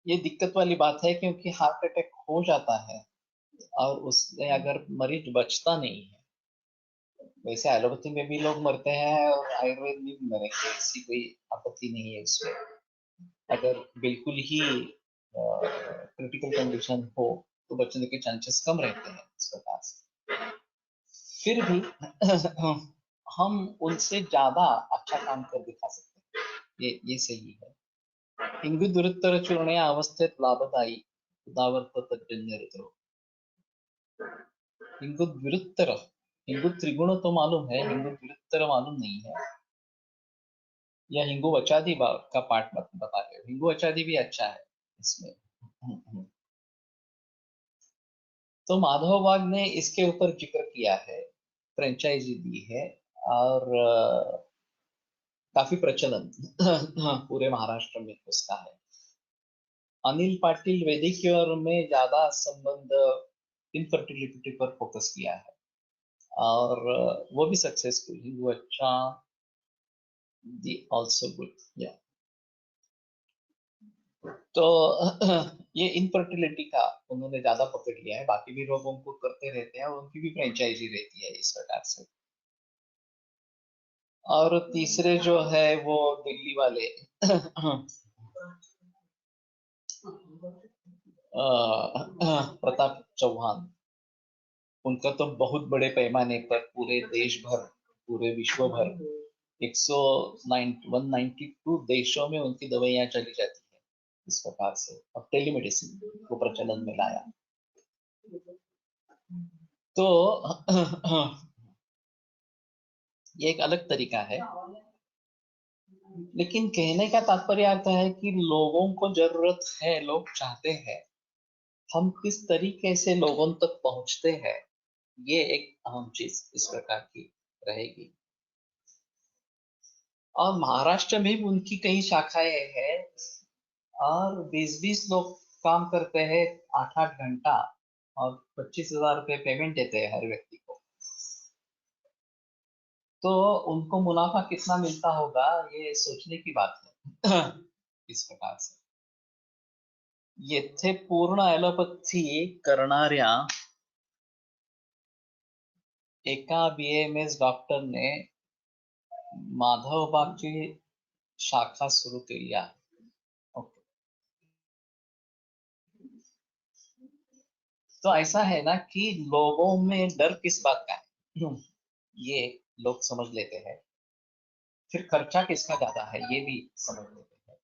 ये दिक्कत वाली बात है क्योंकि हार्ट अटैक हो जाता है और उससे अगर मरीज बचता नहीं है, वैसे एलोपैथी में भी लोग मरते हैं और आयुर्वेद में भी मरेंगे, ऐसी कोई आपत्ति नहीं है इसमें। अगर बिल्कुल ही क्रिटिकल कंडीशन हो तो बचने के चांसेस कम रहते हैं इस प्रकार से। फिर भी हम उनसे ज्यादा अच्छा काम कर दिखा सकते हैं, ये सही है। हिंगू दुरुत्तर चूर्ण या अवस्थित लाभदायी उदावर्त तजन्य हृदरोग। हिंगू दुरुत्तर, हिंगू त्रिगुण तो मालूम है, हिंगू दुरुत्तर मालूम नहीं है। या हिंगू वचादी का पार्ट बता रहे हो। हिंगू वचादी भी अच्छा है इसमें। तो माधव बाग ने इसके ऊपर जिक्र किया है, फ्रेंचाइजी दी है और काफी प्रचलन पूरे महाराष्ट्र में उसका है। अनिल पाटिल वैदिक और में ज्यादा संबंध इनफर्टिलिटी पर फोकस किया है और वो भी सक्सेसफुल ही, वो अच्छा दी ऑल्सो गुड या। तो ये इनफर्टिलिटी का उन्होंने ज्यादा पकड़ लिया है, बाकी भी लोग उनको करते रहते हैं और उनकी भी फ्रेंचाइजी रहती है इस प्रकार से। और तीसरे जो है वो दिल्ली वाले प्रताप चौहान, उनका तो बहुत बड़े पैमाने पर पूरे देश भर, पूरे विश्व भर 192 देशों में उनकी दवाइयां चली जाती है इस प्रकार से। और टेलीमेडिसिन को प्रचलन में लाया। तो ये एक अलग तरीका है, लेकिन कहने का तात्पर्य आता है कि लोगों को जरूरत है, लोग चाहते हैं, हम किस तरीके से लोगों तक पहुंचते हैं, ये एक अहम चीज इस प्रकार की रहेगी। और महाराष्ट्र में भी उनकी कई शाखाएं हैं और 20-20 लोग काम करते हैं 8-8 घंटा और 25,000 रुपये पेमेंट देते हैं हर व्यक्ति को। तो उनको मुनाफा कितना मिलता होगा ये सोचने की बात है। इस प्रकार से येथे पूर्ण ॲलोपॅथी करणाऱ्या एका BAMS डॉक्टरने माधवबागची शाखा सुरू केली आहे. ओके. तो ऐसा है ना कि लोगों में डर किस बात का है, ये लोग समझ लेते हैं। फिर खर्चा किसका ज्यादा है ये भी समझ लेते हैं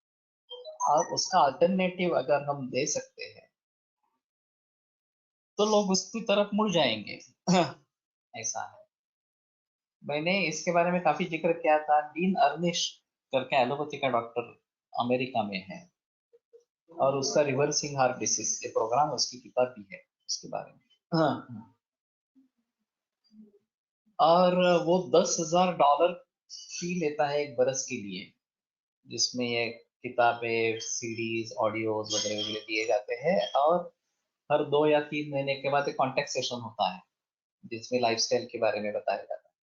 और उसका अल्टरनेटिव अगर हम दे सकते हैं तो लोग उसकी तरफ मुड़ जाएंगे। ऐसा है। मैंने इसके बारे में काफी जिक्र किया था। डीन अर्निश करके एलोपैथी का डॉक्टर अमेरिका में है और उसका रिवर्सिंग हार्ट डिसीज ये प्रोग्राम उसकी किताब भी है उसके बारे में। हाँ। और वो $10,000 फी लेता है एक बरस के लिए, जिसमें ये किताबें, सीडीज, ऑडियोज वगैरह वगैरह दिए जाते हैं और हर 2 या 3 महीने के बाद एक कॉन्टेक्ट सेशन होता है जिसमें लाइफस्टाइल के बारे में बताया जाता है।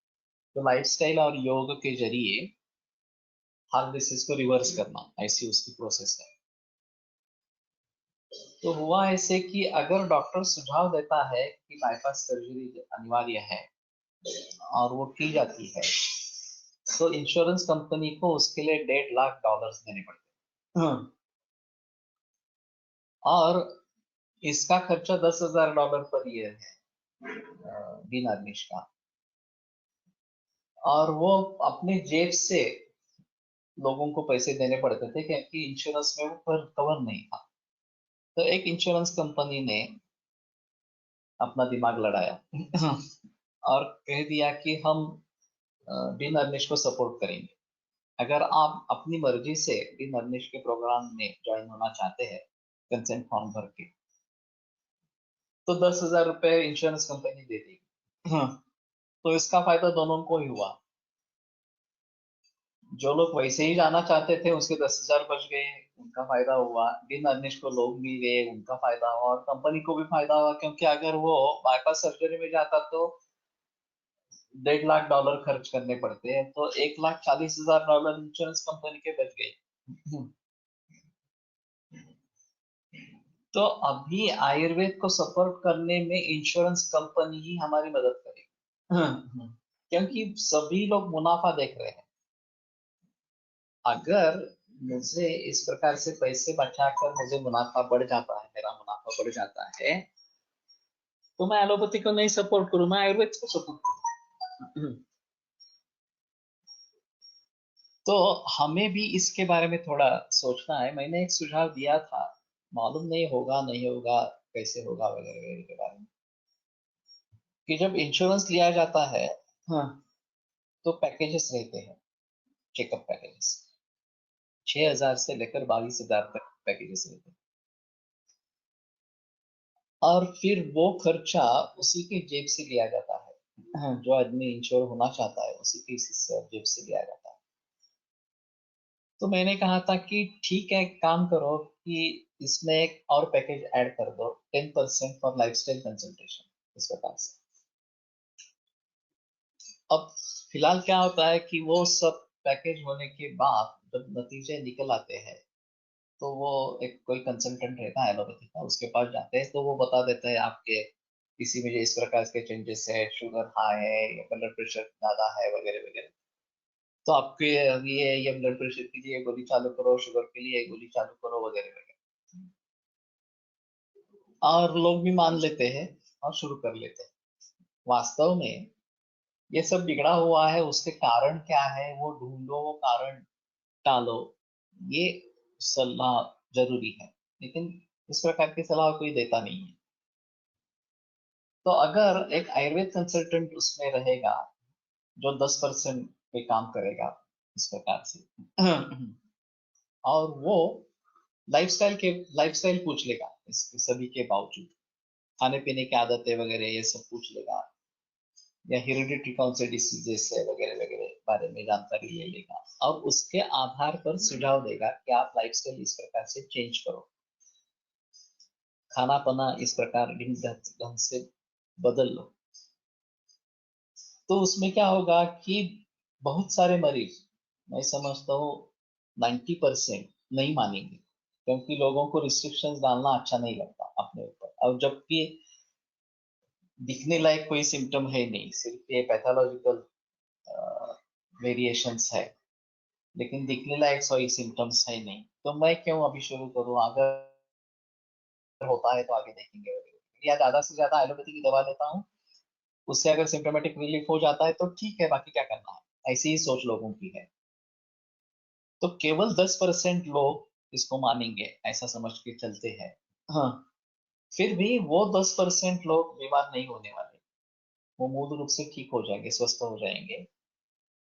तो लाइफस्टाइल और योग के जरिए हार्ट डिसीज को रिवर्स करना, ऐसी उसकी प्रोसेस है। तो हुआ ऐसे कि अगर डॉक्टर सुझाव देता है कि बाईपास सर्जरी अनिवार्य है और वो की जाती है तो इंश्योरेंस कंपनी को उसके लिए $1.5 लाख देने पड़ते हैं। और इसका खर्चा $10,000 पर ईयर है बिन आदमिश का। और वो अपने जेब से लोगों को पैसे देने पड़ते थे क्योंकि इंश्योरेंस में वो पर कवर नहीं था। तो एक इंश्योरेंस कंपनी ने अपना दिमाग लड़ाया और कह दिया कि हम बिन अर्निश को सपोर्ट करेंगे। अगर आप अपनी मर्जी से बिन अर्निश के प्रोग्राम में ज्वाइन होना चाहते हैं कंसेंट फॉर्म भर के तो $10,000 इंश्योरेंस कंपनी दे देगी। तो इसका फायदा दोनों को ही हुआ। जो लोग वैसे ही जाना चाहते थे उसके 10,000 बच गए, उनका फायदा हुआ। बिन अर्निश को लोग मिल गए, उनका फायदा हुआ और कंपनी को भी फायदा हुआ क्योंकि अगर वो बाईपास सर्जरी में जाता तो $1.5 लाख खर्च करने पड़ते हैं, तो $1,40,000 इंश्योरेंस कंपनी के बच गए। तो अभी आयुर्वेद को सपोर्ट करने में इंश्योरेंस कंपनी ही हमारी मदद करेगी। क्योंकि सभी लोग मुनाफा देख रहे हैं। अगर मुझे इस प्रकार से पैसे बचाकर मुझे मुनाफा बढ़ जाता है, मेरा मुनाफा बढ़ जाता है, तो मैं एलोपैथी को नहीं सपोर्ट करूं, मैं आयुर्वेद को सपोर्ट करूं। तो हमें भी इसके बारे में थोड़ा सोचना है। मैंने एक सुझाव दिया था, मालूम नहीं होगा नहीं होगा, कैसे होगा वगैरह वगैरह के बारे में, कि जब इंश्योरेंस लिया जाता है, हाँ, तो पैकेजेस रहते हैं, चेकअप पैकेजेस 6,000 से लेकर 22,000 तक पैकेजेस रहते हैं। और फिर वो खर्चा उसी के जेब से लिया जाता है। हाँ, जो आदमी इंश्योर होना चाहता है उसी के जेब से लिया जाता है। तो मैंने कहा था कि ठीक है, एक काम करो कि इसमें एक और पैकेज ऐड कर दो, 10% फॉर लाइफस्टाइल कंसल्टेशन, इस प्रकार से। अब फिलहाल क्या होता है कि वो सब पैकेज होने के बाद जब नतीजे निकल आते हैं तो वो एक कोई कंसल्टेंट रहता है एलोपैथी का, उसके पास जाते हैं तो वो बता देता है आपके किसी में जो इस प्रकार के चेंजेस है, शुगर हाई है या ब्लड प्रेशर ज्यादा है वगैरह वगैरह, तो आपके ये ब्लड प्रेशर के लिए गोली चालू करो, शुगर के लिए गोली चालू करो वगैरह वगैरह। और लोग भी मान लेते हैं और शुरू कर लेते हैं। वास्तव में ये सब बिगड़ा हुआ है, उसके कारण क्या है वो ढूंढो, वो कारण टालो, ये सलाह जरूरी है। लेकिन इस प्रकार की सलाह कोई देता नहीं है। तो अगर एक आयुर्वेद कंसल्टेंट उसमें रहेगा जो 10% पे काम करेगा इस प्रकार से, और वो लाइफस्टाइल पूछ लेगा इसके सभी के बावजूद, खाने पीने की आदतें वगैरह ये सब पूछ लेगा, या हेरिडिटी कौन से डिसीजेस है वगैरह वगैरह बारे में जानकारी ले लेगा और उसके आधार पर सुझाव देगा कि आप लाइफस्टाइल इस प्रकार से चेंज करो, खाना पीना इस प्रकार ढंग से बदल लो। तो उसमें क्या होगा कि बहुत सारे मरीज, मैं समझता हूँ 90% नहीं मानेंगे, क्योंकि लोगों को रिस्ट्रिक्शंस डालना अच्छा नहीं लगता अपने ऊपर, और जबकि दिखने लायक कोई सिम्टम है नहीं, सिर्फ ये पैथोलॉजिकल वेरिएशंस है, लेकिन दिखने लायक कोई सिम्टम्स है नहीं, तो मैं क्यों अभी शुरू करूँ, अगर होता है तो आगे देखेंगे। या ज्यादा से ज्यादा एलोपैथी की दवा लेता हूँ, उससे अगर सिम्टोमेटिक रिलीफ हो जाता है तो ठीक है, बाकी क्या करना है, ऐसी ही सोच लोगों की है। तो केवल 10% लोग इसको मानेंगे, ऐसा समझ के चलते हैं। हाँ, फिर भी वो 10% लोग बीमार नहीं होने वाले, वो मूल रूप से ठीक हो जाएंगे, स्वस्थ हो जाएंगे,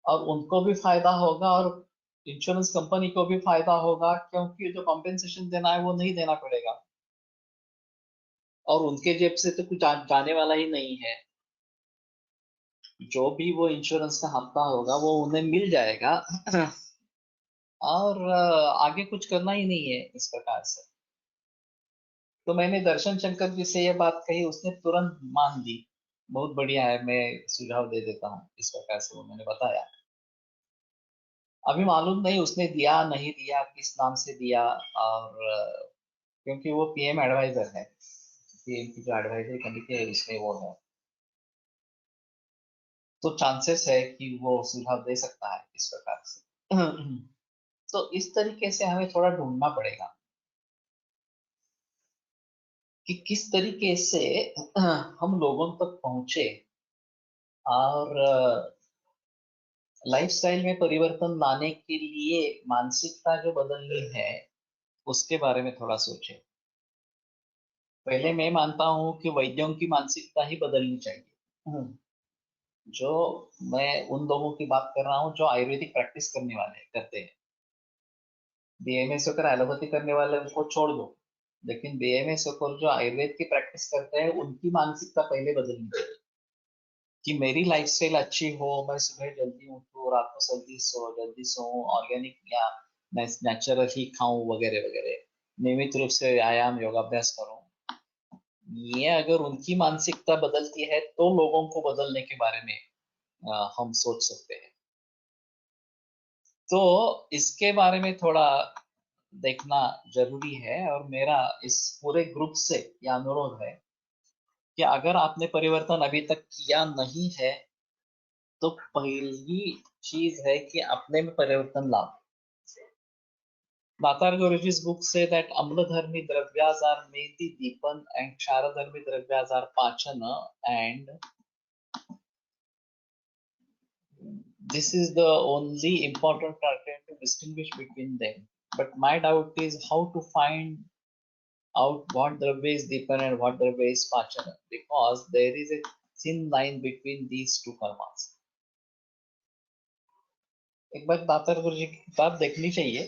और उनको भी फायदा होगा और इंश्योरेंस कंपनी को भी फायदा होगा, क्योंकि जो कॉम्पेंसेशन देना है वो नहीं देना पड़ेगा, और उनके जेब से तो कुछ जाने वाला ही नहीं है। जो भी वो इंश्योरेंस का हफ्ता होगा वो उन्हें मिल जाएगा और आगे कुछ करना ही नहीं है इस प्रकार से। तो मैंने दर्शन शंकर जी से ये बात कही, उसने तुरंत मान दी, बहुत बढ़िया है, मैं सुझाव दे देता हूँ, इस प्रकार से उन्होंने बताया। अभी मालूम नहीं उसने दिया नहीं दिया, किस नाम से दिया, और क्योंकि वो पीएम एडवाइजर है, पीएम की जो एडवाइजरी कमेटी है उसमें वो है, तो चांसेस है कि वो सुझाव दे सकता है इस प्रकार से। तो इस तरीके से हमें थोड़ा ढूंढना पड़ेगा कि किस तरीके से हम लोगों तक पहुंचे, और लाइफस्टाइल में परिवर्तन लाने के लिए मानसिकता जो बदलनी है उसके बारे में थोड़ा सोचें। पहले मैं मानता हूं कि वैद्यों की मानसिकता ही बदलनी चाहिए। जो मैं उन लोगों की बात कर रहा हूँ जो आयुर्वेदिक प्रैक्टिस करने वाले करते हैं, बीएमएस होकर एलोपैथी करने वाले उनको छोड़ दो, लेकिन बीएमएस होकर जो आयुर्वेद की प्रैक्टिस करते हैं उनकी मानसिकता पहले बदलनी चाहिए, कि मेरी लाइफस्टाइल अच्छी हो, मैं सुबह जल्दी उठूं, रात को जल्दी सोऊं, ऑर्गेनिक या नेचुरल ही खाऊं वगैरह वगैरह, नियमित रूप से व्यायाम योगाभ्यास करूं। ये अगर उनकी मानसिकता बदलती है तो लोगों को बदलने के बारे में हम सोच सकते हैं। तो इसके बारे में थोड़ा देखना जरूरी है, और मेरा इस पूरे ग्रुप से यह अनुरोध है कि अगर आपने परिवर्तन अभी तक किया नहीं है तो पहली चीज है कि अपने में परिवर्तन लाओ। दातार Guruji's book say that Amladharmi Dravyas are Mehndi, Deepan, and Ksharadharmi Dravyas are Pachana, and this is the only important factor to distinguish between them. But my doubt is how to find out what Dravya is Deepan and what Dravya is Pachana, because there is a thin line between these two karmas. एक बार दातार गुरु जी की किताब देखनी चाहिए,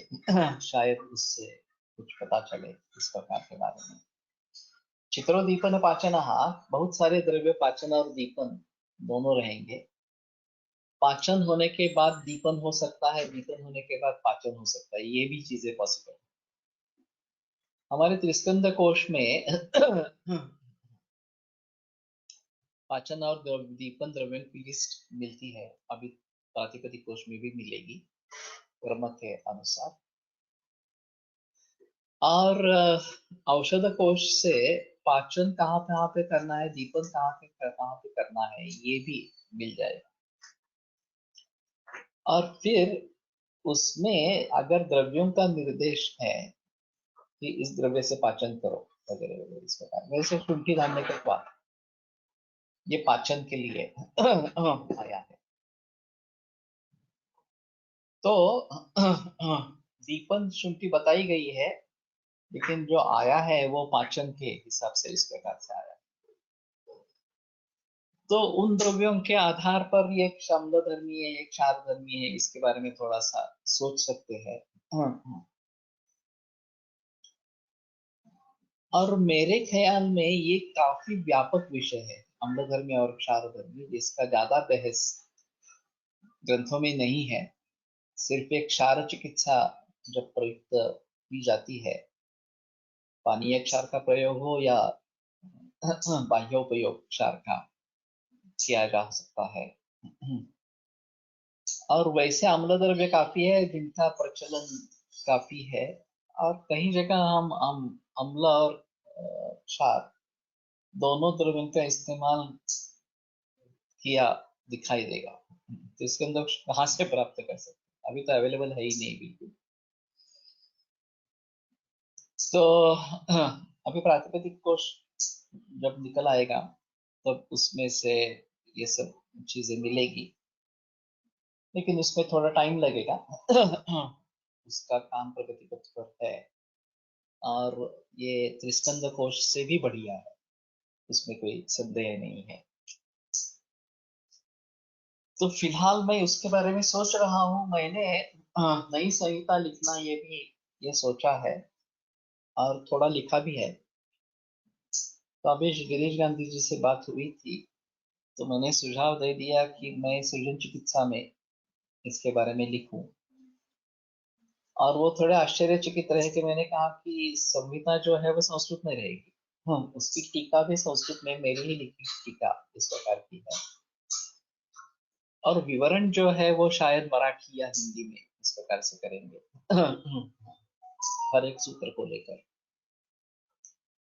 शायद उससे कुछ पता चले इस प्रकार के बारे में। चित्रो दीपन पाचन, बहुत सारे द्रव्य पाचन और दीपन दोनों रहेंगे। पाचन होने के बाद दीपन हो सकता है, दीपन होने के बाद पाचन हो सकता है, ये भी चीजें पॉसिबल। हमारे त्रिस्कंद कोश में पाचन और दीपन द्रव्यों की लिस्ट मिलती है, अभी प्रातिपदिक कोश में भी मिलेगी क्रम के अनुसार। और औषध कोश से पाचन कहाँ पे करना है, दीपन कहाँ पे करना है, ये भी मिल जाएगा। और फिर उसमें अगर द्रव्यों का निर्देश है कि इस द्रव्य से पाचन करो वगैरह वगैरह इस प्रकार, वैसे शुंठी धान्य का स्वाद ये पाचन के लिए आया है। तो दीपन शुंठी बताई गई है, लेकिन जो आया है वो पाचन के हिसाब से इस प्रकार से आया। तो उन द्रव्यों के आधार पर ये क्षामधर्मी है, ये क्षारधर्मी है, इसके बारे में थोड़ा सा सोच सकते हैं। और मेरे ख्याल में ये काफी व्यापक विषय है, अम्लधर्मी और क्षारधर्मी, जिसका ज्यादा बहस ग्रंथों में नहीं है। सिर्फ एक क्षार चिकित्सा जब प्रयुक्त की जाती है, पानीय क्षार का प्रयोग हो या बाह्योपयोग क्षार का, किया जा सकता है। और वैसे अम्ल द्रव्य काफी है जिनका प्रचलन काफी है, और कई जगह हम अम्ल और क्षार दोनों द्रव्यों का इस्तेमाल किया दिखाई देगा। तो इसके अंदर कहाँ से प्राप्त कर सकते हैं, अभी तो अवेलेबल है ही नहीं बिल्कुल। तो अभी प्रातिपदिक कोश जब निकल आएगा तब उसमें से ये सब चीजें मिलेगी, लेकिन उसमें थोड़ा टाइम लगेगा। उसका काम प्रगति पथ पर है, और ये त्रिस्कंद कोश से भी बढ़िया है, उसमें कोई संदेह नहीं है। तो फिलहाल मैं उसके बारे में सोच रहा हूँ। मैंने नई संहिता लिखना ये सोचा है, और थोड़ा लिखा भी है। तो अभी गिरीश गांधी जी से बात हुई थी, तो मैंने सुझाव दे दिया कि मैं सृजन चिकित्सा में इसके बारे में लिखूं, और वो थोड़े आश्चर्यचकित रहे कि मैंने कहा कि संहिता जो है वो संस्कृत में रहेगी। उसकी टीका भी संस्कृत में, मेरी ही लिखी टीका इस प्रकार की है, और विवरण जो है वो शायद मराठी या हिंदी में इस प्रकार से करेंगे। हर एक सूत्र को लेकर।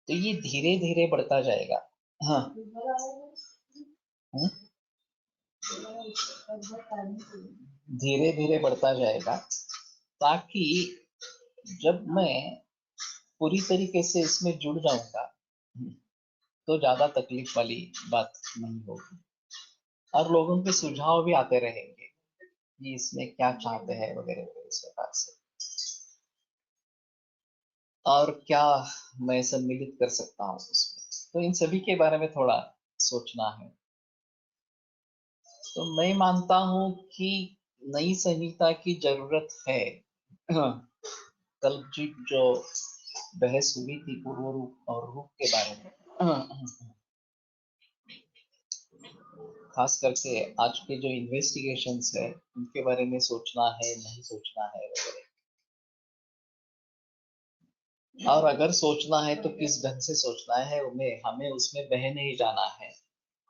तो ये धीरे धीरे बढ़ता जाएगा। हाँ। धीरे धीरे बढ़ता जाएगा, ताकि जब मैं पूरी तरीके से इसमें जुड़ जाऊंगा तो ज्यादा तकलीफ वाली बात नहीं होगी, और लोगों के सुझाव भी आते रहेंगे कि इसमें क्या चाहते हैं वगैरह वगैरह इस प्रकार से, और क्या मैं सम्मिलित कर सकता हूँ उसमें। तो इन सभी के बारे में थोड़ा सोचना है। तो मैं मानता हूँ कि नई संहिता की जरूरत है। कल जी जो बहस हुई थी पूर्व रूप और रूप के बारे में, खास करके आज के जो इन्वेस्टिगेशंस है उनके बारे में सोचना है, नहीं सोचना है वगैरह, और अगर सोचना है तो किस ढंग से सोचना है, हमें उसमें बह नहीं जाना है।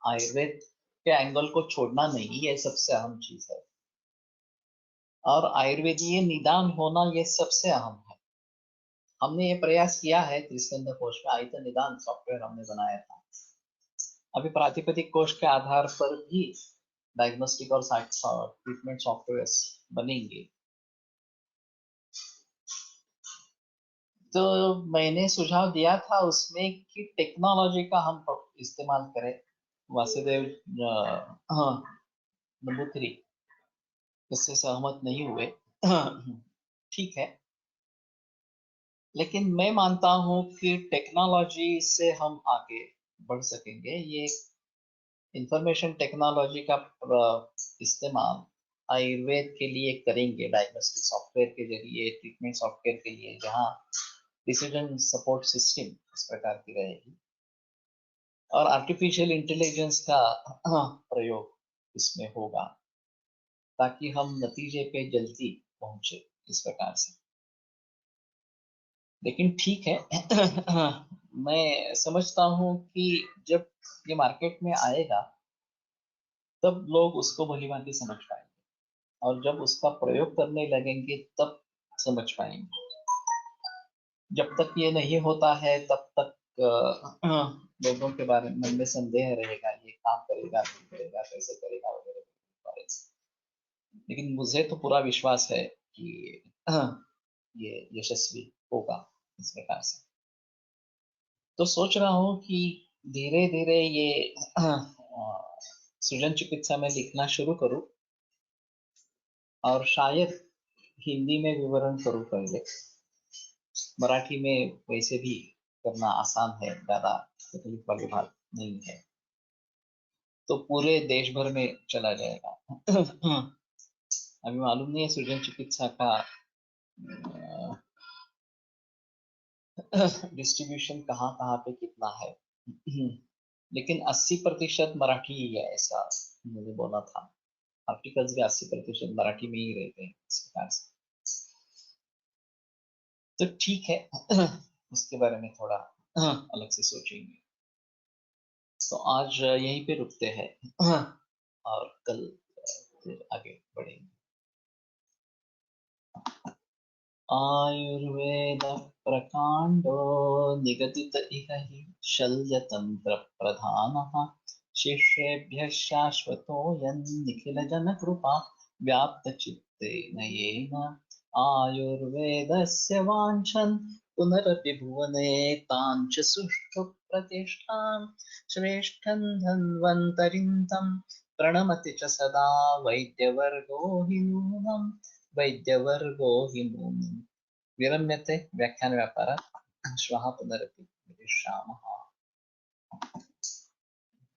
आयुर्वेद के एंगल को छोड़ना नहीं, ये सबसे अहम चीज है, और आयुर्वेदीय निदान होना ये सबसे अहम है। हमने ये प्रयास किया है त्रिस्कंद कोश में, आयतन निदान सॉफ्टवेयर हमने बनाया था। अभी प्रातिपदिक कोश के आधार पर भी डायग्नोस्टिक और ट्रीटमेंट सॉफ्टवेयर बनेंगे। तो मैंने सुझाव दिया था उसमें कि टेक्नोलॉजी का हम इस्तेमाल करें। वासुदेव हाँ, नंबूतिरी इससे सहमत नहीं हुए। ठीक है, लेकिन मैं मानता हूं कि टेक्नोलॉजी से हम आगे बढ़ सकेंगे। ये इंफॉर्मेशन टेक्नोलॉजी का इस्तेमाल आयुर्वेद के लिए करेंगे, डायग्नोस्टिक सॉफ्टवेयर के जरिए, ट्रीटमेंट सॉफ्टवेयर के लिए, जहाँ डिसीजन सपोर्ट सिस्टम इस प्रकार की रहेगी, और आर्टिफिशियल इंटेलिजेंस का प्रयोग इसमें होगा, ताकि हम नतीजे पे जल्दी पहुंचे इस प्रकार से। लेकिन ठीक है, मैं समझता हूँ कि जब ये मार्केट में आएगा तब लोग उसको भली भांति समझ पाएंगे, और जब उसका प्रयोग करने लगेंगे तब समझ पाएंगे। जब तक ये नहीं होता है तब तक लोगों के बारे में मन में संदेह रहेगा, ये काम करेगा नहीं करेगा, कैसे करेगा वगैरह बारे में। लेकिन मुझे तो पूरा विश्वास है कि ये यशस्वी होगा इस प्रकार से। तो सोच रहा हूँ कि धीरे धीरे ये सृजन चिकित्सा में लिखना शुरू करूँ, और शायद हिंदी में विवरण करूँ पहले। मराठी में वैसे भी करना आसान है, ज्यादा तकलीफ वाली बात नहीं है, तो पूरे देश भर में चला जाएगा। अभी मालूम नहीं है सृजन चिकित्सा का डिस्ट्रीब्यूशन कहाँ कहाँ पे कितना है। लेकिन 80% मराठी ही है, ऐसा मुझे बोला था। आर्टिकल्स भी 80% मराठी में ही रहते हैं इस प्रकार से। तो ठीक है, उसके बारे में थोड़ा अलग से सोचेंगे। तो आज यहीं पे रुकते हैं और कल फिर आगे बढ़ेंगे। आयुर्वेद प्रकांडो निगदित इह हि शल्यतंत्र प्रधानः शिष्येभ्यः शाश्वतोऽयं निखिलजनकृपा व्याप्तचित्तेन येन आयुर्वेदस्य वाञ्छन् पुनरपि भुवने तां च सुष्ठु प्रतिष्ठां श्रेष्ठं धन्वन्तरिं तं प्रणमति च सदा वैद्यवर्गो हि नूनम् वैद्यवर्गो हि नूनम्। विरम्यते व्याख्यानव्यापारात्। श्वः पुनरपि मिलिष्यामः।